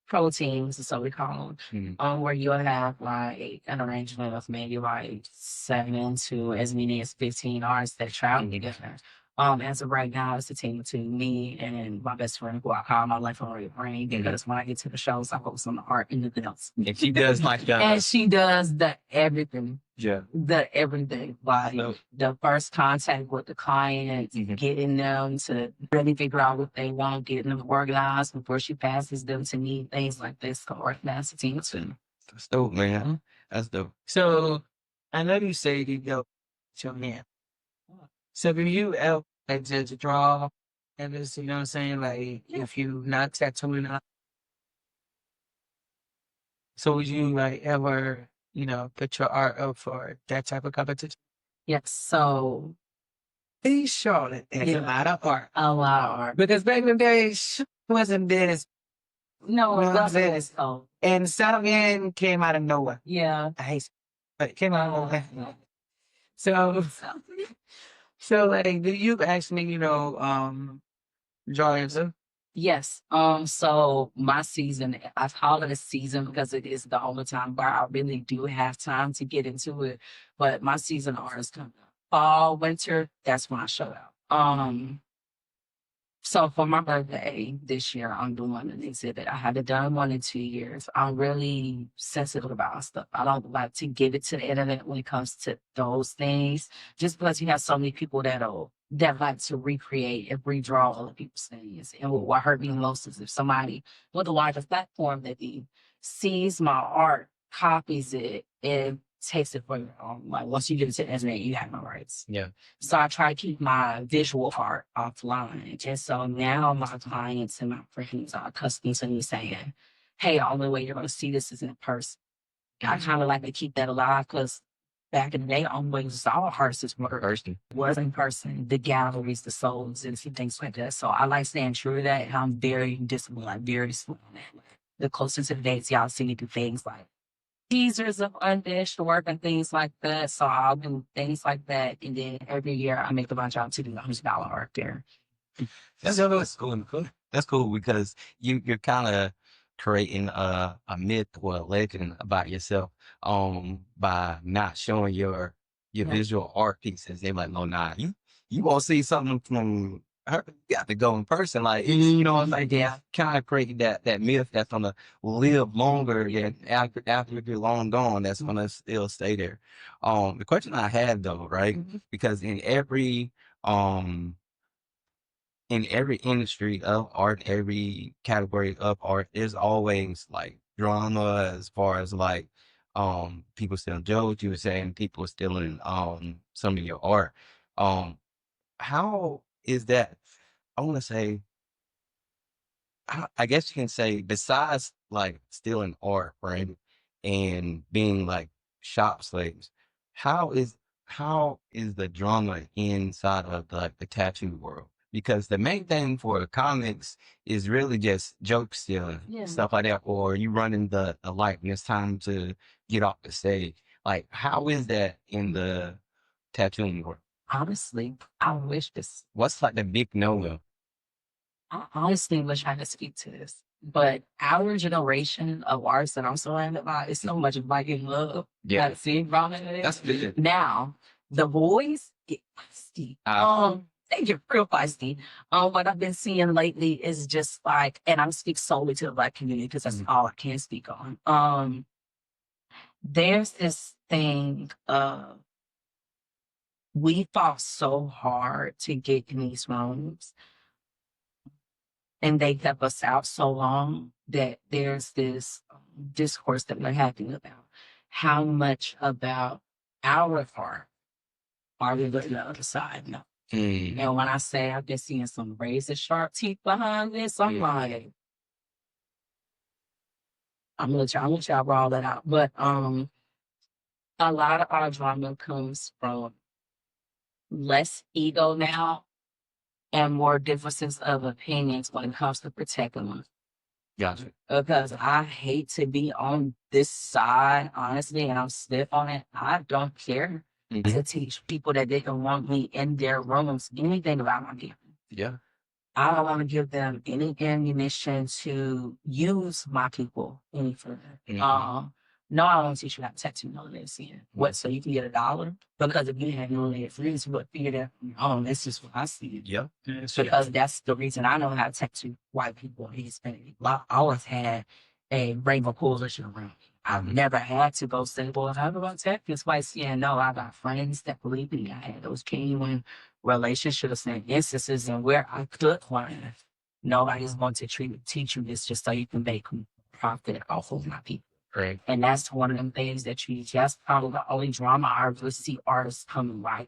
proteins, so we call them, where you'll have like an arrangement of maybe like 7 to as many as 15 artists that travel together. As of right now, it's a team of two, me and my best friend, who I call my life on brain, because when I get to the shows, I focus on the art and the dance. And she does like that. And she does the everything. Yeah. The everything. Like the first contact with the client, Mhm. getting them to really figure out what they want, getting them organized before she passes them to me, things like this. So organize the team too. That's dope, man. That's dope. So I know you say you go to man. So do you ever like to draw and just, you know what I'm saying? Like if you not tattooing up. So would you like ever, you know, put your art up for that type of competition? Yes. So Be Charlotte. There's a lot of art. a lot of art. Because back in the day, wasn't this. No, Well, that's this. oh And Southern came out of nowhere. yeah. I hate it, but it came out of nowhere. So like, do you actually, you know, draw yourself? Yes. So my season, I call it a season because it is the only time where I really do have time to get into it. But my season art is coming up. Fall, winter, that's when I show out. So for my birthday this year, I'm doing an exhibit. I haven't done one in 2 years. I'm really sensitive about stuff. I don't like to give it to the internet when it comes to those things, just because you have so many people that like to recreate and redraw other people's things. And what hurt me most is if somebody with a larger platform that sees my art, copies it, and takes it for your own. Like once you give it to the internet, you have no rights. Yeah. So I try to keep my visual art offline. And so now my clients and my friends are accustomed to me saying, hey, the only way you're going to see this is in person. I kind of like to keep that alive because back in the day, only way you saw artists was in person, the galleries, the souls, and things like that. So I like staying true to that. And I'm very disciplined, like very slow on that. The closer to the dates, y'all see me do things like teasers of unfinished work and things like that. So I'll do things like that. And then every year I make a bunch of $200 art there. That's cool. That's cool because you're kind of creating a myth or a legend about yourself by not showing your Yeah. visual art pieces. They're like, no, nah, you won't see something from her. You got to go in person. Like you know, it's like Yeah. kind of creating that myth that's gonna live longer. Yeah, after you're long gone, that's gonna still stay there. The question I had though, right? Mhm. Because um in every industry of art, every category of art, there's always like drama as far as like people stealing jokes, you were saying people stealing some of your art. Um how is that? I wanna say I guess you can say besides like stealing art, right? And being like shop slaves, how is how is the drama inside of the tattoo world? Because the main thing for comics is really just joke stealing, Yeah. stuff like that, or you running the light and it's time to get off the stage. Like, how is that in the tattooing world? Honestly, I wish this. What's like the big no-no? I honestly wish I could speak to this. But our generation of artists that I'm surrounded by is so much like in love. Yeah. Like, see, Robin, That's big. now the boys get feisty. They get real feisty. What I've been seeing lately is just like, and I'm speak solely to the Black community because that's all I can speak on. There's this thing of we fought so hard to get in these rooms, and they kept us out so long that there's this discourse that we're having about how much about our art are we looking at the other side? No. And when I say I've been seeing some razor sharp teeth behind this, I'm like, I'm gonna let y'all roll that out. But a lot of our drama comes from less ego now and more differences of opinions when it comes to protecting them. Gotcha. Because I hate to be on this side, honestly, and I'm stiff on it. I don't care to teach people that they don't want me in their rooms anything about my gift. Yeah. I don't want to give them any ammunition to use my people any further. No, I want to teach you how to tattoo no lives in. What, so you can get $1? Because if you have no live friends, you would figure that, oh, that's just what I see. Yeah. Because that's the reason I know how to tattoo white people and Hispanic. I always had a rainbow coalition around me. I've never had to go say, well, how about tattoo white skin? No, I got friends that believe me. I had those genuine relationships and instances and where I could learn. Nobody's going to teach you this just so you can make profit off of my people. Right. And that's one of them things that that's probably the only drama I really see artists coming right.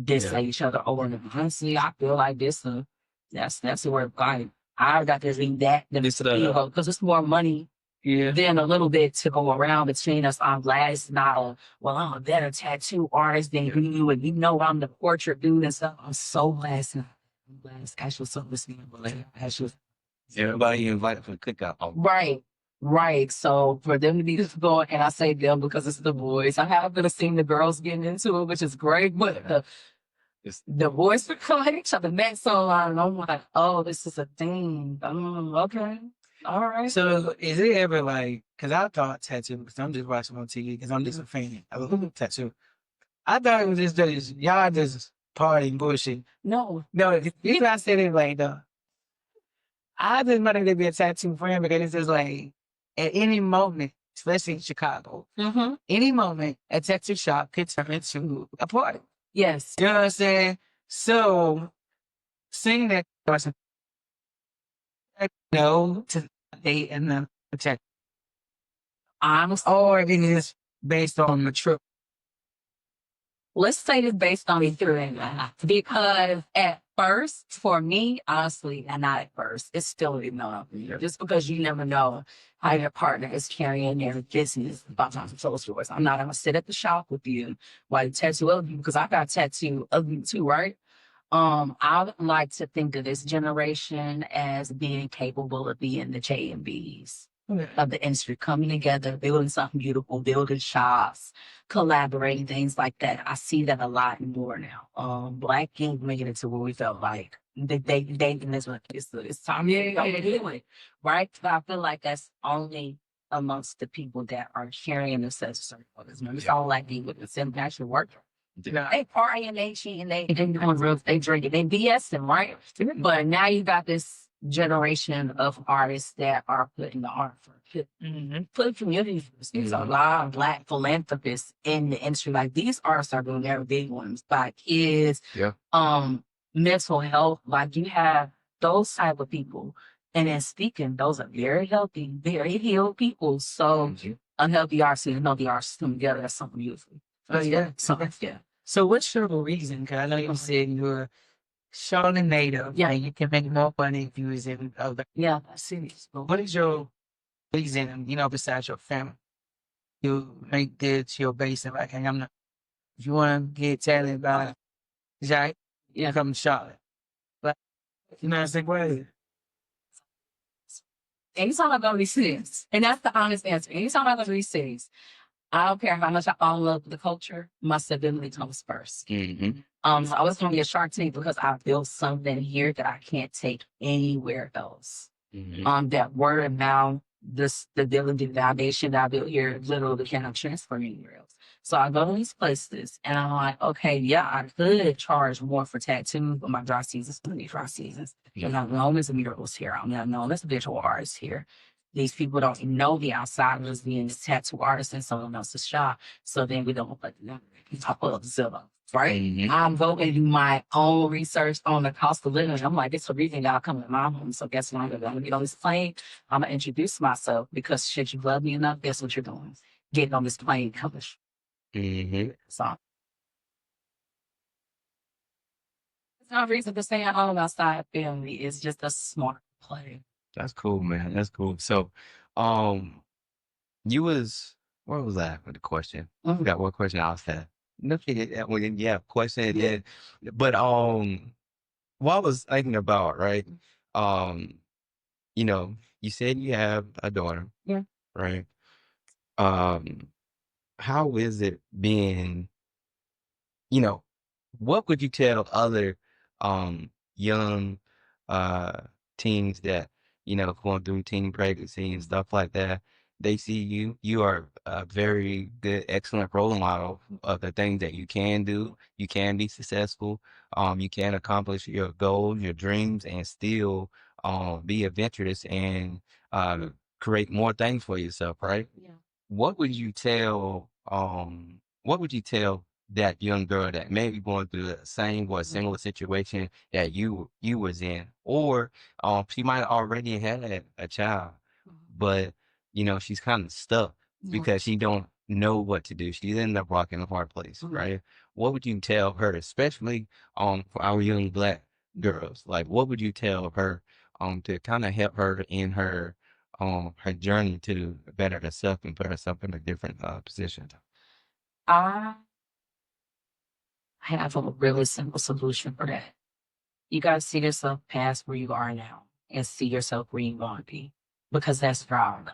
Diss each other over. And honestly, I feel like that's the word like I got to read that because it's more money than a little bit to go around between us. I'm glad it's not I'm a better tattoo artist than you, and you know I'm the portrait dude and stuff. I'm so glad it's not. I'm glad it's actually something that's everybody invited for the cookout. Right. So for them to be just going, and I say them because it's the boys. I haven't seen the girls getting into it, which is great, but the boys were coming at each other next online, and I'm like, oh, this is a thing. Okay. All right. So is it ever like, because I thought tattoo, because I'm just watching on TV, because I'm just a fan. I love tattoo. I thought it was just y'all just partying bullshit. No, you guys said it like, I just wanted to be a tattoo friend because it's just like, at any moment, especially in Chicago, any moment, a tattoo shop could turn into a party. Yes. You know what I'm saying? So, seeing that person, to date and then protect. Or it is based on the trip. Let's say it's based on the because at first, for me, honestly, and not at first, it's still enough. Just because you never know how your partner is carrying their business about time to close doors. I'm not gonna sit at the shop with you while you tattoo other people because I got tattoo of you too, right? I would like to think of this generation as being capable of being the J&Bs of the industry, coming together, building something beautiful, building shops, collaborating, things like that. I see that a lot more now. Black Ink making it to where we felt like they it's time to do it, right? But I feel like that's only amongst the people that are carrying themselves a certain way. It's all like they with the same actual work. They party and they cheat and they doing real, they drinking, they BSing, right? But now you got this generation of artists that are putting the art for putting community first. There's a lot of Black philanthropists in the industry. Like these artists are doing their big ones by kids, mental health. Like you have those type of people. And then speaking, those are very healthy, very healed people. So unhealthy artists and healthy artists come together. That's something beautiful. So what's your reason? Because I know you said you're Charlotte native. And you can make more money if you was in other cities. But what is your reason, besides your family? You make this your base of like, hey, I'm not, if you want to get tatted about Jack, come to Charlotte. But, you know what I'm saying? What is it? Anytime I go to these cities, and that's the honest answer. Anytime I go to these cities, I don't care how much I fall in love with the culture, my stability comes first. So I was going to be a Shark Tank because I built something here that I can't take anywhere else. That word of mouth, the stability foundation that I built here literally cannot transfer anywhere else. So I go to these places and I'm like, okay, I could charge more for tattoos, but my dry seasons, dry seasons. I'm not known as a muralist here. I'm not known as a visual artist here. These people don't know the outsiders being a tattoo artist in someone else's shop. So then we don't let them top up Zillow, right? I'm going to do my own research on the cost of living. I'm like, it's the reason y'all come to my home. So guess what I'm going to do? I'm going to get on this plane. I'm going to introduce myself because shit, you love me enough. Guess what you're doing? Getting on this plane coming. So there's no reason to stay at home outside family. It's just a smart play. That's cool, man. That's cool. So, where was that with the question? I forgot what question I was saying. Question. Yeah. But, what I was thinking about, right? You said you have a daughter. Yeah. Right. How is it being, what would you tell other, young, uh teens that, going through teen pregnancy and stuff like that, they see you. You are a very good, excellent role model of the things that you can do. You can be successful. You can accomplish your goals, your dreams, and still be adventurous and create more things for yourself, right? Yeah. What would you tell that young girl that may be going through the same or similar situation that you was in? Or she might already had a child, but she's kind of stuck Yeah. because she don't know what to do. She's in the rock and a hard place, right? What would you tell her, especially for our young Black girls? Like, what would you tell her to kind of help her in her journey to better herself and put herself in a different position? I have a really simple solution for that. You got to see yourself past where you are now and see yourself where you want to be, because that's wrong.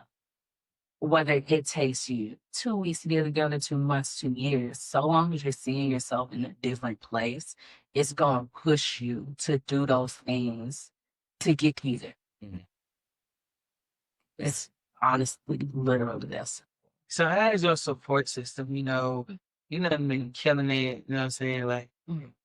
Whether it takes you 2 weeks to get together, 2 months, 2 years, so long as you're seeing yourself in a different place, it's going to push you to do those things to get you there. Mhm. It's honestly, literally this. So how is your support system? You know, been killing it. You know what I'm saying? Like,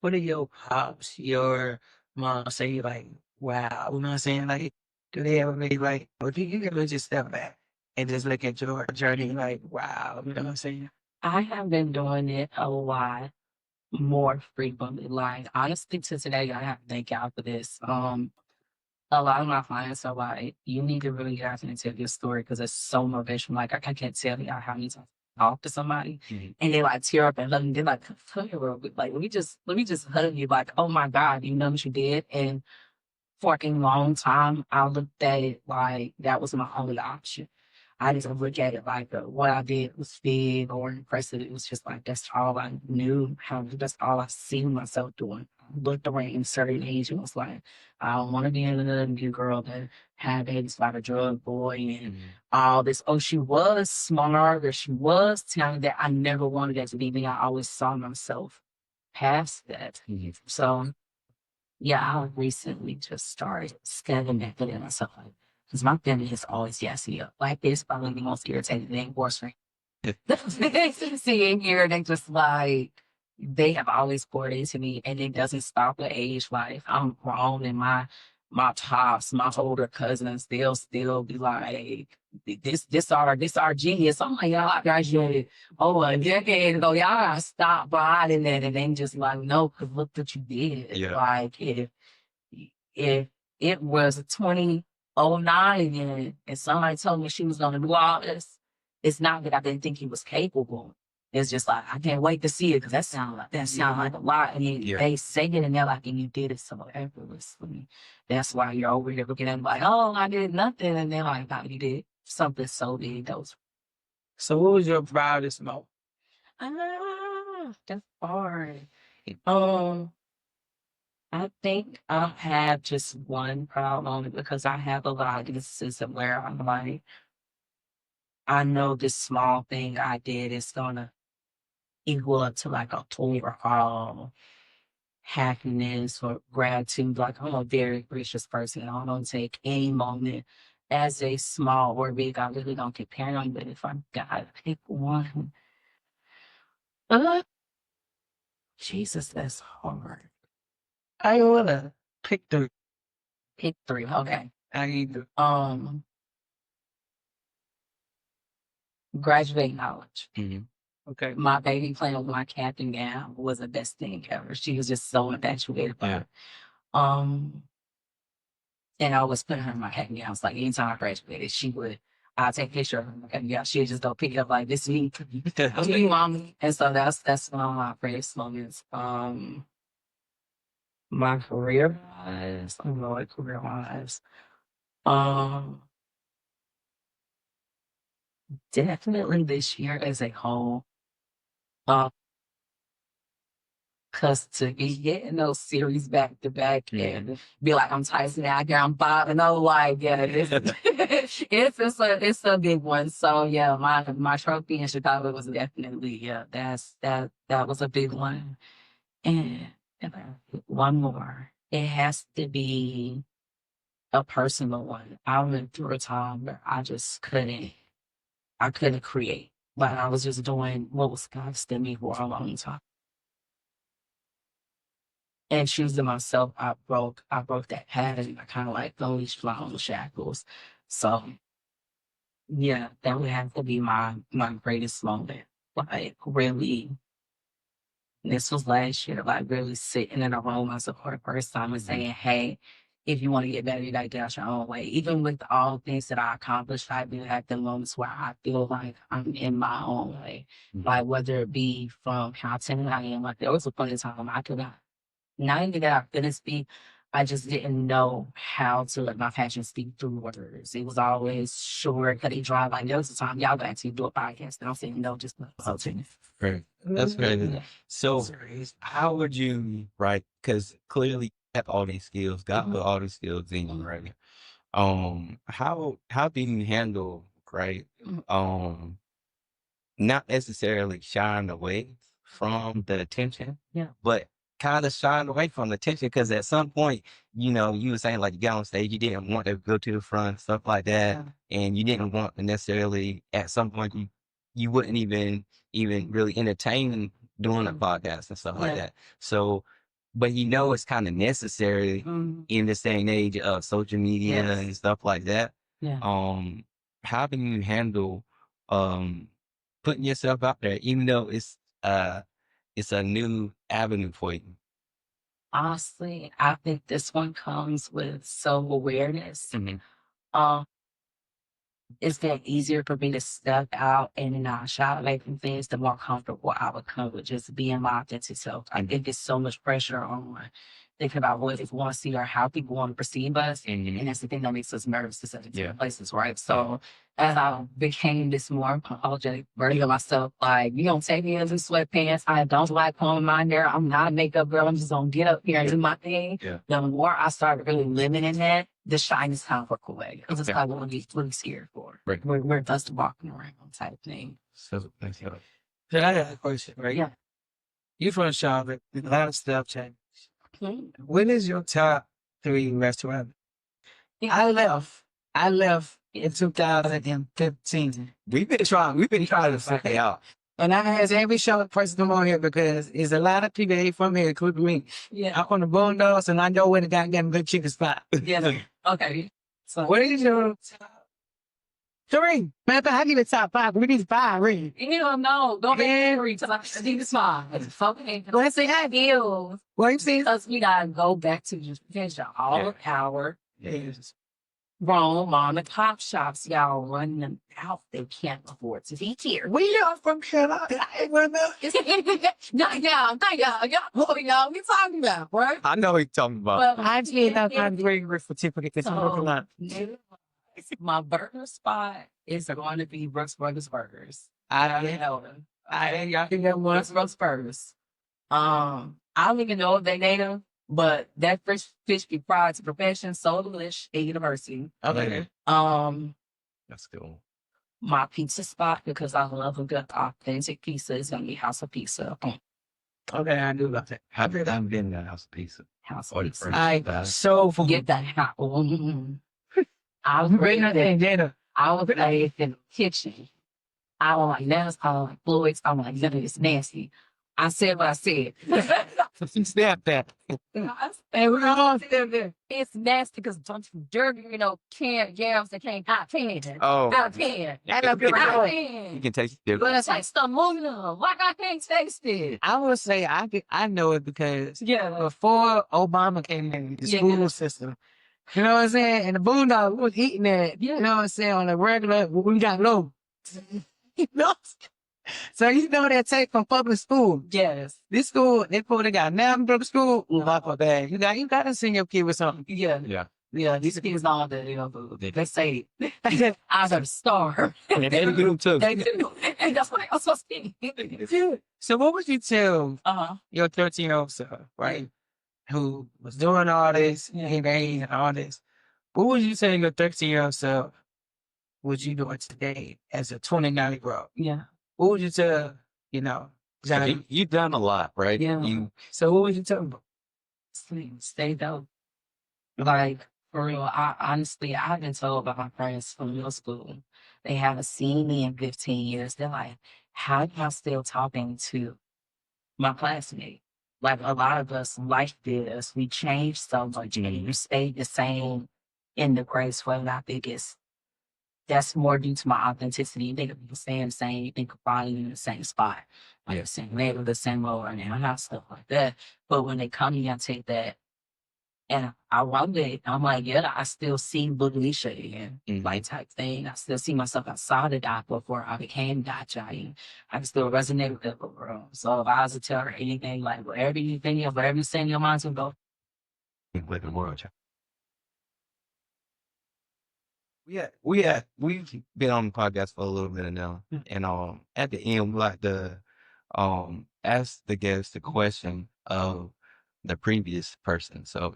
what are your pops, your mom say? Like, wow. You know what I'm saying? Like, do they ever be like, or do you ever just step back and just look at your journey? Like, wow. You know what I'm saying? I have been doing it a lot more frequently. Like, honestly, to today, I have to thank y'all for this. A lot of my clients are like, you need to really get out there and tell your story because it's so motivational. Like, I can't tell you how many times I talk to somebody and they like tear up and hug me. They're like, "Come here real quick. Like, let me just hug you. Like, oh my God, you know what you did?" And for a long time, I looked at it like that was my only option. I didn't look at it like what I did was big or impressive. It was just like that's all I knew how. That's all I see myself doing. I looked around in a certain age and was like, I don't want to be another new girl that had babies by a drug boy and all this. Oh, she was smart or she was talented. I never wanted that to be me. I always saw myself past that. So yeah, I recently just started stepping back in myself. Because my family has always gassed me up. Like, this probably the most irritating thing, worse thing. Seeing here, they just like, they have always poured into me, and it doesn't stop at age. Like, I'm grown, and my tops, my older cousins, they'll still be like, this our genius. I'm like, y'all, I graduated a decade ago. Y'all gotta stop behind that, and then just like, no, because look what you did. Yeah. Like, if it was 2009 and somebody told me she was gonna do all this, it's not that I didn't think he was capable. It's just like I can't wait to see it because that sounds like a lot. And then they say it and they're like, and you did it so effortlessly. That's why you're over here looking at them like, oh, I did nothing, and they're like, no, you did something so big. So what was your proudest moment? That's hard. I think I have just one proud moment because I have a lot of instances of where I'm like, I know this small thing I did is gonna equal up to like a overall happiness or gratitude. Like, I'm a very gracious person. I don't take any moment as a small or big. I really don't compare them. But if I gotta pick one, uh, Jesus, that's hard. I wanna pick the Pick three. Okay. I need to Graduate college. okay. My baby playing with my captain gown was the best thing ever. She was just so infatuated by it. And I always put her in my captain gown. It's like anytime I graduated, I'll take a picture of her in my captain gown. She'd just go pick it up like this me. Me, mommy. And so that's one of my greatest moments. My career wise, I don't know what career wise. Definitely this year as a whole. Cause to be getting those series back to back and be like, I'm Tyson out here, I'm Bob, and I'm like, yeah, it's a big one. So yeah, my trophy in Chicago was definitely, that was a big one. And one more. It has to be a personal one. I went through a time where I just I couldn't create. But I was just doing what was constant me for a long time. And choosing myself, I broke that pattern. I kind of like unleashed my own shackles. So yeah, that would have to be my greatest moment. Like really, this was last year, like really sitting in a room myself for the first time and saying, hey, if you want to get better, you gotta get out your own way. Even with all the things that I accomplished, I do have the moments where I feel like I'm in my own way. Like whether it be from how talented I am, like there was a point in time I could not even that I couldn't speak, I just didn't know how to let my passion speak through words. It was always short, cutting dry. Like there was a time y'all got to do a podcast, and I'm saying no, just something. Right. That's great. Yeah. So, how would you, right? Because clearly you have all these skills, God put all these skills in you, right? How do you handle, right? Not necessarily shying away from the attention, Yeah. but kind of shying away from the attention because at some point, you were saying like you got on stage, you didn't want to go to the front, stuff like that, and you didn't want to necessarily at some point you wouldn't even really entertain doing a podcast and stuff like that. So, but it's kind of necessary in this day and age of social media and stuff like that. Yeah. How do you handle putting yourself out there, even though it's a new avenue for you? Honestly, I think this one comes with self-awareness. It's been easier for me to step out and not shy away from things, the more comfortable I become with just being my authentic self. I think there's so much pressure on thinking about what people want to see or how people want to perceive us. And that's the thing that makes us nervous to certain places, right? So as I became this more apologetic version of myself, like, you don't take me as in sweatpants. I don't like combing my hair. I'm not a makeup girl. I'm just going to get up here and do my thing. The more I started really living in that, the shyness kind of work away. Because it's like what we really scared for. Right. We're just walking around type thing. So thanks. So I got a question, right? Yeah. You from Charlotte, a lot of stuff changed. What is your top 3 restaurant? I left in 2015. We've been trying to find it out. And I asked every Charlotte person to come on here because there's a lot of people that ain't from here, including me. Yeah. I'm from the Boondocks and I know where the goddamn good chicken spot. Yeah. Okay. So What is your top 3? Matter of fact, I give it top 5. We need 5, really. you don't know. Don't make me agree because I think it's fine. It's okay. Let's say I Feel What you see? because we gotta go back to just finish all the power. Yes. Wrong mom and pop shops, y'all run them out. They can't afford to be here. We are from Charlotte. I ain't gonna know. Not y'all, what y'all be talking about, right? I know what you're talking about. Well, I did not find great certificate this month. my burger spot is going to be Brooks Brothers Burgers. Y'all can get one. Brooks Burgers. I don't even know if they native, but that fish be fried to perfection, so delish at university. Okay. That's cool. My pizza spot, because I love a good authentic pizza, is gonna be House of Pizza. Okay, I do love that. I've been in that house pizza. House Or of the Pizza. first. I so for Get that hot. I was bring that in dinner. I was raised in the kitchen. I don't like lettuce. I don't like Floyd's. I don't like nothing. It's nasty. I said what I said. Snap that. And we're all still there. It's nasty because it's dirty, canned yams that came out of can. Oh, Out of can. I love Out of it. you can. can taste it But different. it's like stuff moving on. Like I can't taste it. I would say I know it because Yeah. before Obama came in, the Yeah. school system, you know what I'm saying? And the Boondocks was eating that, Yeah. you know what I'm saying, on a regular, we got low. You know? So that take from public school. Yes. This school, they got now public school, not for that. You got to send your kid with something. Yeah. Yeah. Yeah. These kids all that, they say, I was a star. And they do too. They do. And that's what I was supposed to be. So what would you tell Uh-huh. your 13-year-old self, right? Who was doing all this, and all this. What would you tell your 13-year-old self would you doing today as a 29-year-old? Yeah. What would you tell, Johnny? You've done a lot, right? Yeah. You So what would you tell him? Stay dope. Like, For real, I've been told by my friends from middle school, they haven't seen me in 15 years. They're like, how y'all still talking to my classmate? Like a lot of us like this, we changed so much and you stayed the same in the grade 12. And I think that's more due to my authenticity. You think of people staying the same, you think of finding in the same spot, like the same level, the same lower, and not stuff like that. But when they come to me, I take that and I wonder, I'm like, yeah, I still see Buddhisha again, like type thing. I still see myself outside of that before I became that giant. I can still resonate with that world. So if I was to tell her anything, like whatever you think of, whatever you say in your mind, to go. Live in the world. We've been on the podcast for a little bit now, and at the end, we like to ask the guest the question of the previous person. So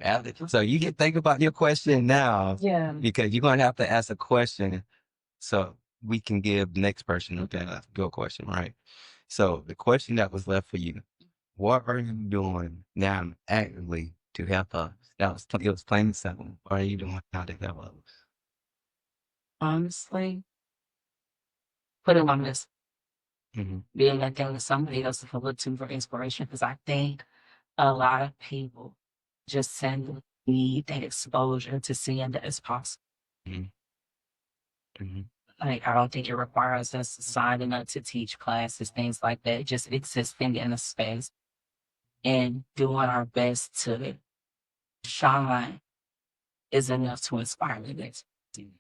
so you can think about your question now, Yeah. because you're gonna have to ask a question, so we can give the next person a good question, right? So the question that was left for you: what are you doing now actively to help us? It was plain and simple. What are you doing now to help us? Honestly, put it on this. Mm-hmm. Being that thing to somebody else to look to for inspiration, because I think a lot of people just send need that exposure to seeing that it's possible. Mm-hmm. Like, I don't think it requires us signing up to teach classes, things like that. Just existing in a space and doing our best to shine is enough to inspire the next.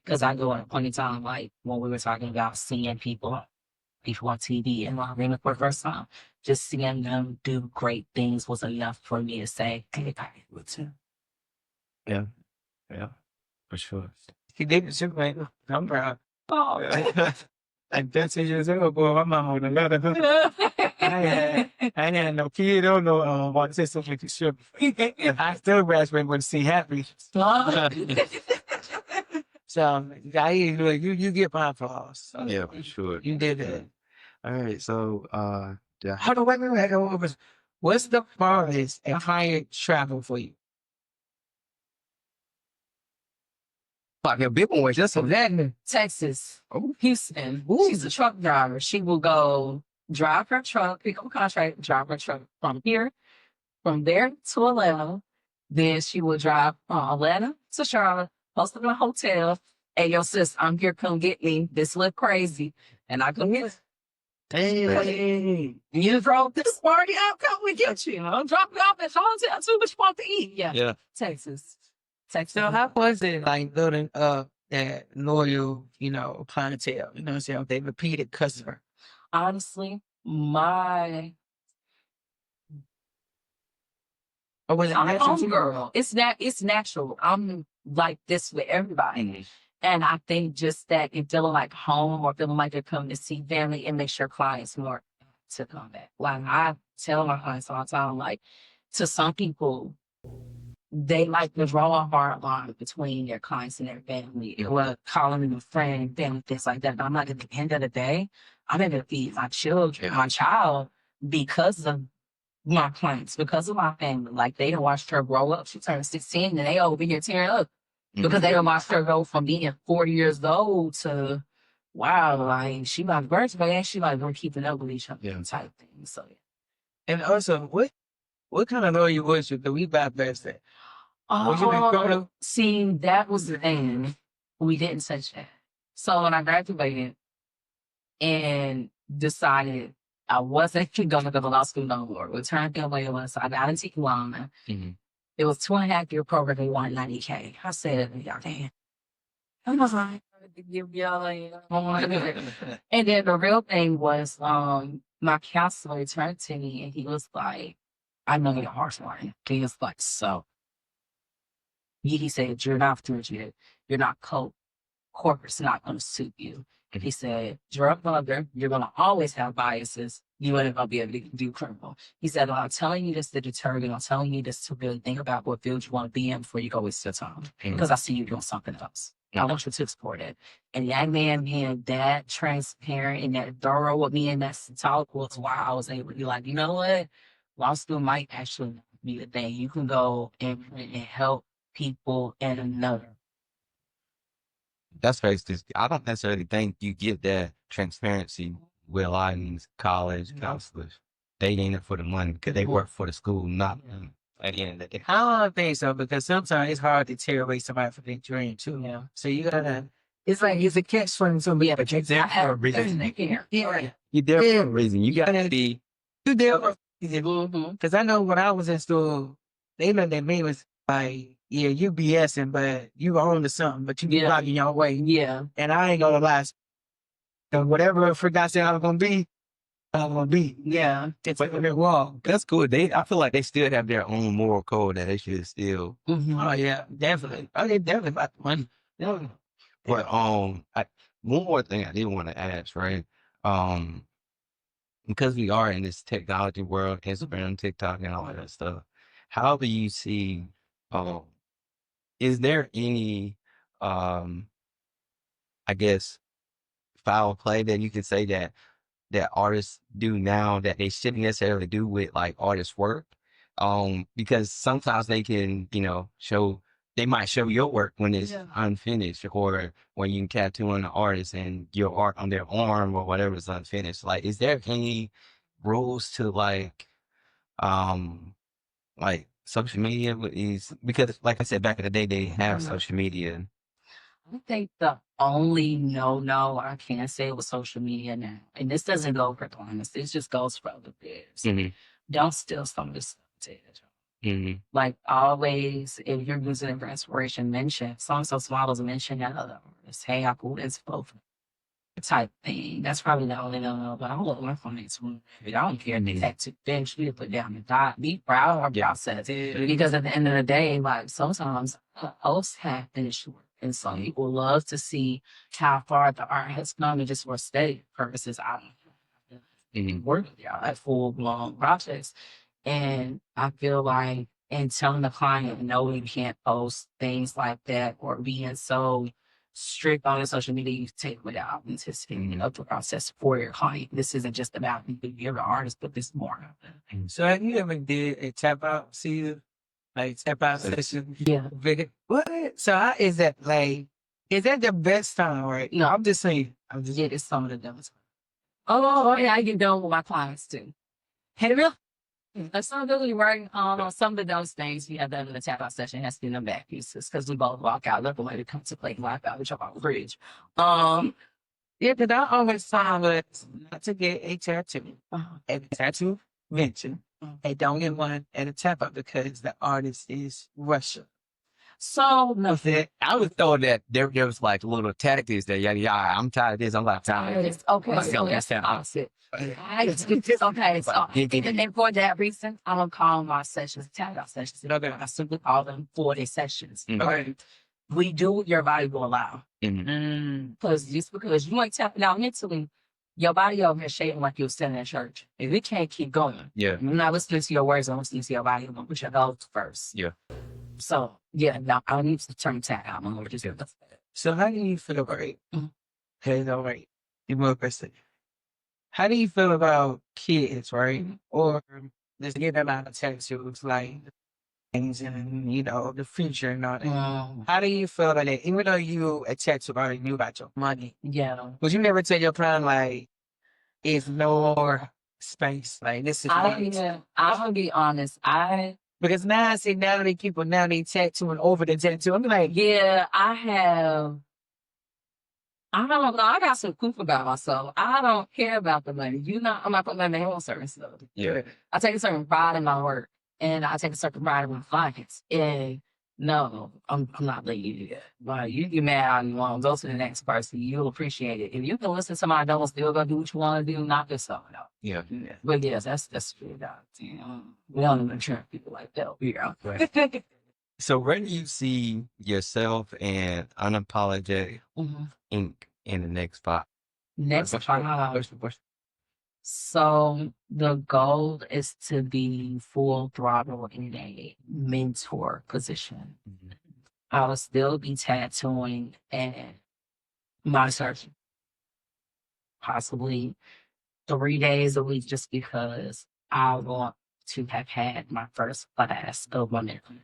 Because I go at a point in time, like when we were talking about seeing people on TV and I remember for the first time, just seeing them do great things was enough for me to say, hey, I can do it too. Yeah, for sure. He did it too, man. I'm proud. Oh, Like 13 years old, boy, I'm not on another. I ain't had no kid or no autism with the sugar. I still graduate with C happy. So you get my applause. So, Yeah, for sure. you did it. All right, so how do wait, what's the farthest and higher travel for you? Fuck your big boys, that's what that. Texas, Oh. Houston. She's a truck driver. She will go drive her truck, pick up a contract, drive her truck from there to Atlanta. Then she will drive from Atlanta to Charlotte, post up in a hotel. Hey, yo, sis, I'm here. Come get me. This look crazy. And I come get Hey. you drove this party. I'll come and get you. I'll drop you off at the hotel too, but you want to eat. Yeah. Texas. So how was it like building up that loyal, clientele? You know what I'm saying? They repeated customer. Honestly, Or was it I'm a natural? homegirl. It's natural. I'm like this with everybody. And I think just that in feeling like home or feeling like they're coming to see family, it makes your clients more to come back. Like I tell my clients all the time, like to some people, they like to draw a hard line between their clients and their family. Well, calling them a friend, family, things like that. But I'm like, at the end of the day, I'm going to feed my children, my child, because of my clients, because of my family. Like they done watched her grow up. She turned 16 and they over here tearing up. Because they done watched her go from being 40 years old to, wow, like she about to birthday and she like we're keeping up with each other type thing. So yeah. And also, what kind of loyal was you? The we bypass that. Was you in photo? See, that was the thing. We didn't touch that. So when I graduated and decided I wasn't going to go to law school no more, returned to LA, so I got into Tijuana. It was 2.5-year program. They wanted $90K. I said, y'all damn. I was like, give y'all and then the real thing was, my counselor turned to me and he was like, I know your heart's warning. He was like, so he said, you're not through yet. You're not corporate's not going to suit you. He said, you're a mother. You're going to always have biases. You ain't going to be able to do criminal. He said, I'm telling you this to deter you. I'm telling you this to really think about what field you want to be in before you go waste your time. Because I see you doing something else. I want you to support it. And that man being that transparent and that thorough with me and that talk was why I was able to be like, you know what? Law school might actually be the thing. You can go and help people in another. That's racist. I don't necessarily think you get that transparency with a lot of these college counselors. They ain't it for the money because they work for the school, not at the end of the day. I don't think so because sometimes it's hard to tear away somebody from their dream too. Yeah. So you gotta. It's like it's a catch for some people. But you're there for a reason. Yeah. You're there for a reason. You gotta be. You there for Mm-hmm. because I know when I was in school, they looked at me was like, yeah, you BSing, but you own to something, but you be rocking your way. Yeah. And I ain't gonna lie. So whatever I forgot said I was gonna be, I'm gonna be. Yeah. It's a wrong. That's cool. I feel like they still have their own moral code that they should still. Mm-hmm. Oh yeah, definitely. Oh, they definitely about the money. Definitely. But one more thing I did want to ask, right? Because we are in this technology world, Instagram, TikTok, and all of that stuff. How do you see? Is there any, I guess, foul play that you could say that artists do now that they shouldn't necessarily do with like artist work? Because sometimes they can, they might show your work when it's unfinished, or when you tattoo on an artist and your art on their arm or whatever is unfinished. Like, is there any rules to like social media with these? Because like I said, back in the day, they have social media. I think the only no I can say with social media now, and this doesn't go for clients, this just goes for other peers. Mm-hmm. Don't steal some of this stuff. Mm-hmm. Like always, if you're using it for inspiration, mention some models mention that other artists. Hey, I pulled this both type thing. That's probably the only no. But I will learn from this one. I don't care if they had to eventually put down the dot. Be proud of your process. Because at the end of the day, like sometimes hosts have finished work. And some people love to see how far the art has come, and just for aesthetic purposes, I don't work with y'all at full blown projects. And I feel like in telling the client, no, you can't post things like that, or being so strict on the social media, you take without authenticity of the process for your client. This isn't just about you. You're the artist, but this more. So have you ever did a tap out season? Like tap out session? Yeah. What? So how is that like? Is that the best time, right? No. I'm just saying. Yeah, it's some of the dumbest. Oh, yeah, I get done with my clients too. Hey, real. Accountability, right? Some of the those things we have done in the tap out session has been the back pieces because we both walk out, look away to come to play live out, which I'm on the bridge. Yeah, because I always find us not to get a tattoo. A tattoo mention. They don't get one at a tap out because the artist is Russia. So no, I was told that there was like little tactics that I'm tired of this. I'm like tired of this. okay, Let's so go. that's the opposite. Okay, so and then for that reason, I don't call my sessions tap out sessions. I simply call them 4-day sessions. Okay. We do what your body will allow. Mm-hmm. Because just because you ain't tapping out mentally, your body over here shaking like you're standing in church. If it can't keep going, Yeah. you're not listening to your words, I'm listening to your body. I'm gonna put your goals first. Yeah. So yeah, no, I need to turn tap out. I'm gonna just So how do you feel about it? Okay, all right. You more question. How do you feel about kids, right? Or just get them out of tattoos, like things and the future and all that. How do you feel about that? Even though you a tattoo artist, you got your money. yeah. Would you never tell your client like it's no more space? Like this is I'm gonna be honest. because now I see now they people now they tattooing over the tattoo. I'm like, Yeah, I don't know. I got some proof about myself. I don't care about the money. I'm not putting my name on certain stuff. Yeah. I take a certain pride in my work, and I take a certain pride in my clients. And no, I'm not letting you do that. But you get mad all you want. Go to the next person. You'll appreciate it. If you can listen to my don't still go do what you want to do, knock yourself out. Yeah. But yes, that's true. We don't even treat people like that. Right. So where do you see yourself and Unapologetic Inc. in the next 5? Next 5. So the goal is to be full throttle in a mentor position. I will still be tattooing and my search possibly 3 days a week just because I want to have had my first class of my mentor.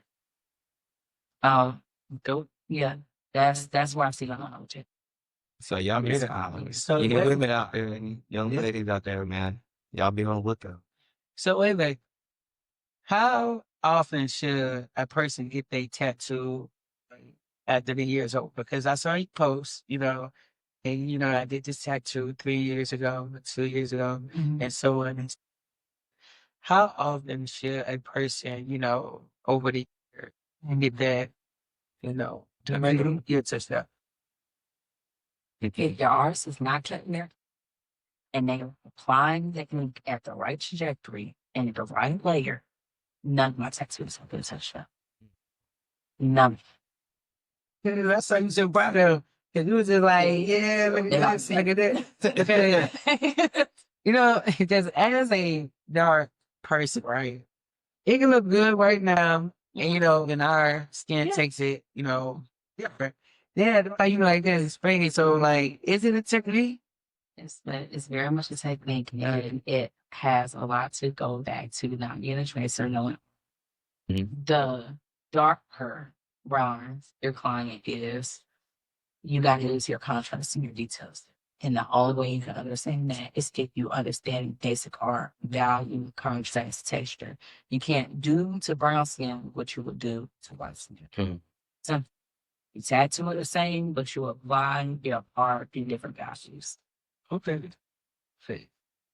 Go, yeah, that's where I see going on with it. So y'all be So you hear wait, women out there and young ladies out there, man. Y'all be on the lookout. so wait, wait. How often should a person get their tattoo after the years old? Because I saw you post, and I did this tattoo 3 years ago, 2 years ago, Mhm. and so on. How often should a person, over the year get that, to make them get to stuff? If yours is not cutting there and they're applying the ink at the right trajectory and the right layer, none of my tattoos have been touched up. None. That's how you should probably, because you was just like, yeah, look at this, look at that. Just as a dark person, right? It can look good right now, and and our skin Yeah. takes it, different. Yeah, how you like that is fading. So, like, is it a technique? It's very much a technique, and it has a lot to go back to not being a tracer, knowing the darker browns your client is, you got to use your contrast and your details. And the only way you can understand that is if you understand basic art, value, contrast, texture. You can't do to brown skin what you would do to white skin. Mhm. So you tattoo it the same, but you apply your art in different values. Okay. Fake.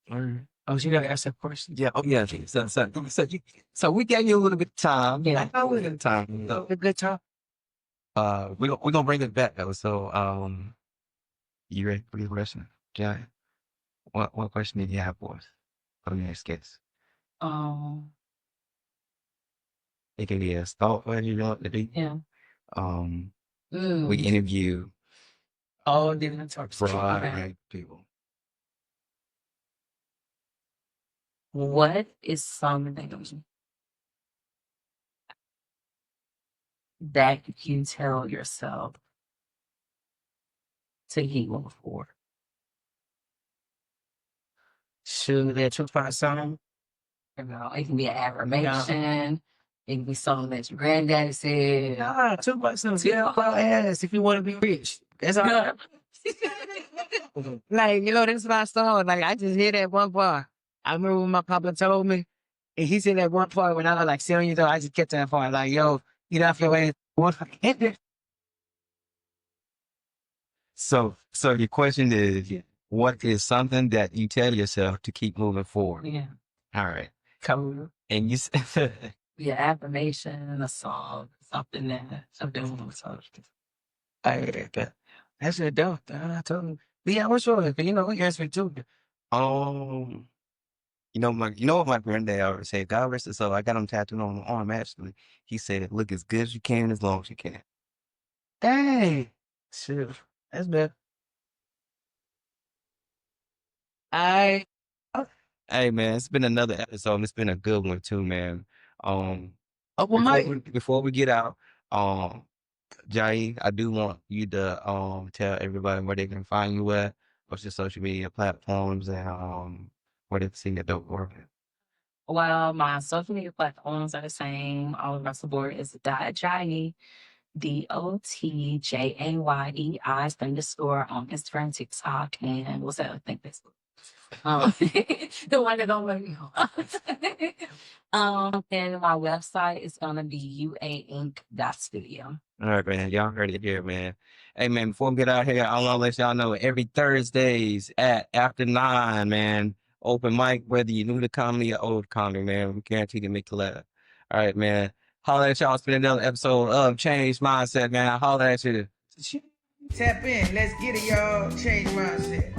Oh, so you gotta ask that question. Yeah, oh yeah. So we gave you a little bit of time. Yeah. A little bit of time. So, A good time. we're gonna bring it back though. So you ready for your question? Yeah. What question did you have for us? For the next guest? Um, It could be a thought what you want to do. yeah. We interview Oh, different types. broad people. What is something that you tell yourself to heal for? Shoot, that 2 5 song. It can be an affirmation. It can be something that your granddaddy said. Nah, 2 5 songs. Yeah, about ass if you want to be rich. That's all. Like, that's my song. Like, I just hear that one part. I remember when my papa told me, and he said that one part when I was like 7 years old, I just kept that part. Like, yo, get off your ass. So your question is, what is something that you tell yourself to keep moving forward? Yeah. All right. Come And you said, Yeah, affirmation, a song, something I heard that. That's a dope. I told him. But yeah, what's yours? But he asked me too. you know what my granddad always said, God rest his soul. I got him tattooed on my arm actually. He said, look as good as you can as long as you can. Dang. Shit. That's bad. I Hey man, it's been another episode. And it's been a good one too, man. well, Mike. Before we get out, Jai, I do want you to tell everybody where they can find you at, what's your social media platforms, and where they can see your dope work. Well, my social media platforms are the same all across the board. It's .jai, DOTJAYEI _, on Instagram, TikTok, and what's that? I think Facebook. The one that don't let me know. And my website is gonna be uainc.studio. All right, man. Y'all heard it here, man. Hey, man, before we get out here, I want to let y'all know every Thursdays at after 9, man, open mic, whether you're new to comedy or old comedy, man, we guarantee to make you laugh. All right, man. Holler at y'all. It's been another episode of Change Mindset, man. Holler at you. Tap in. Let's get it, y'all. Change mindset.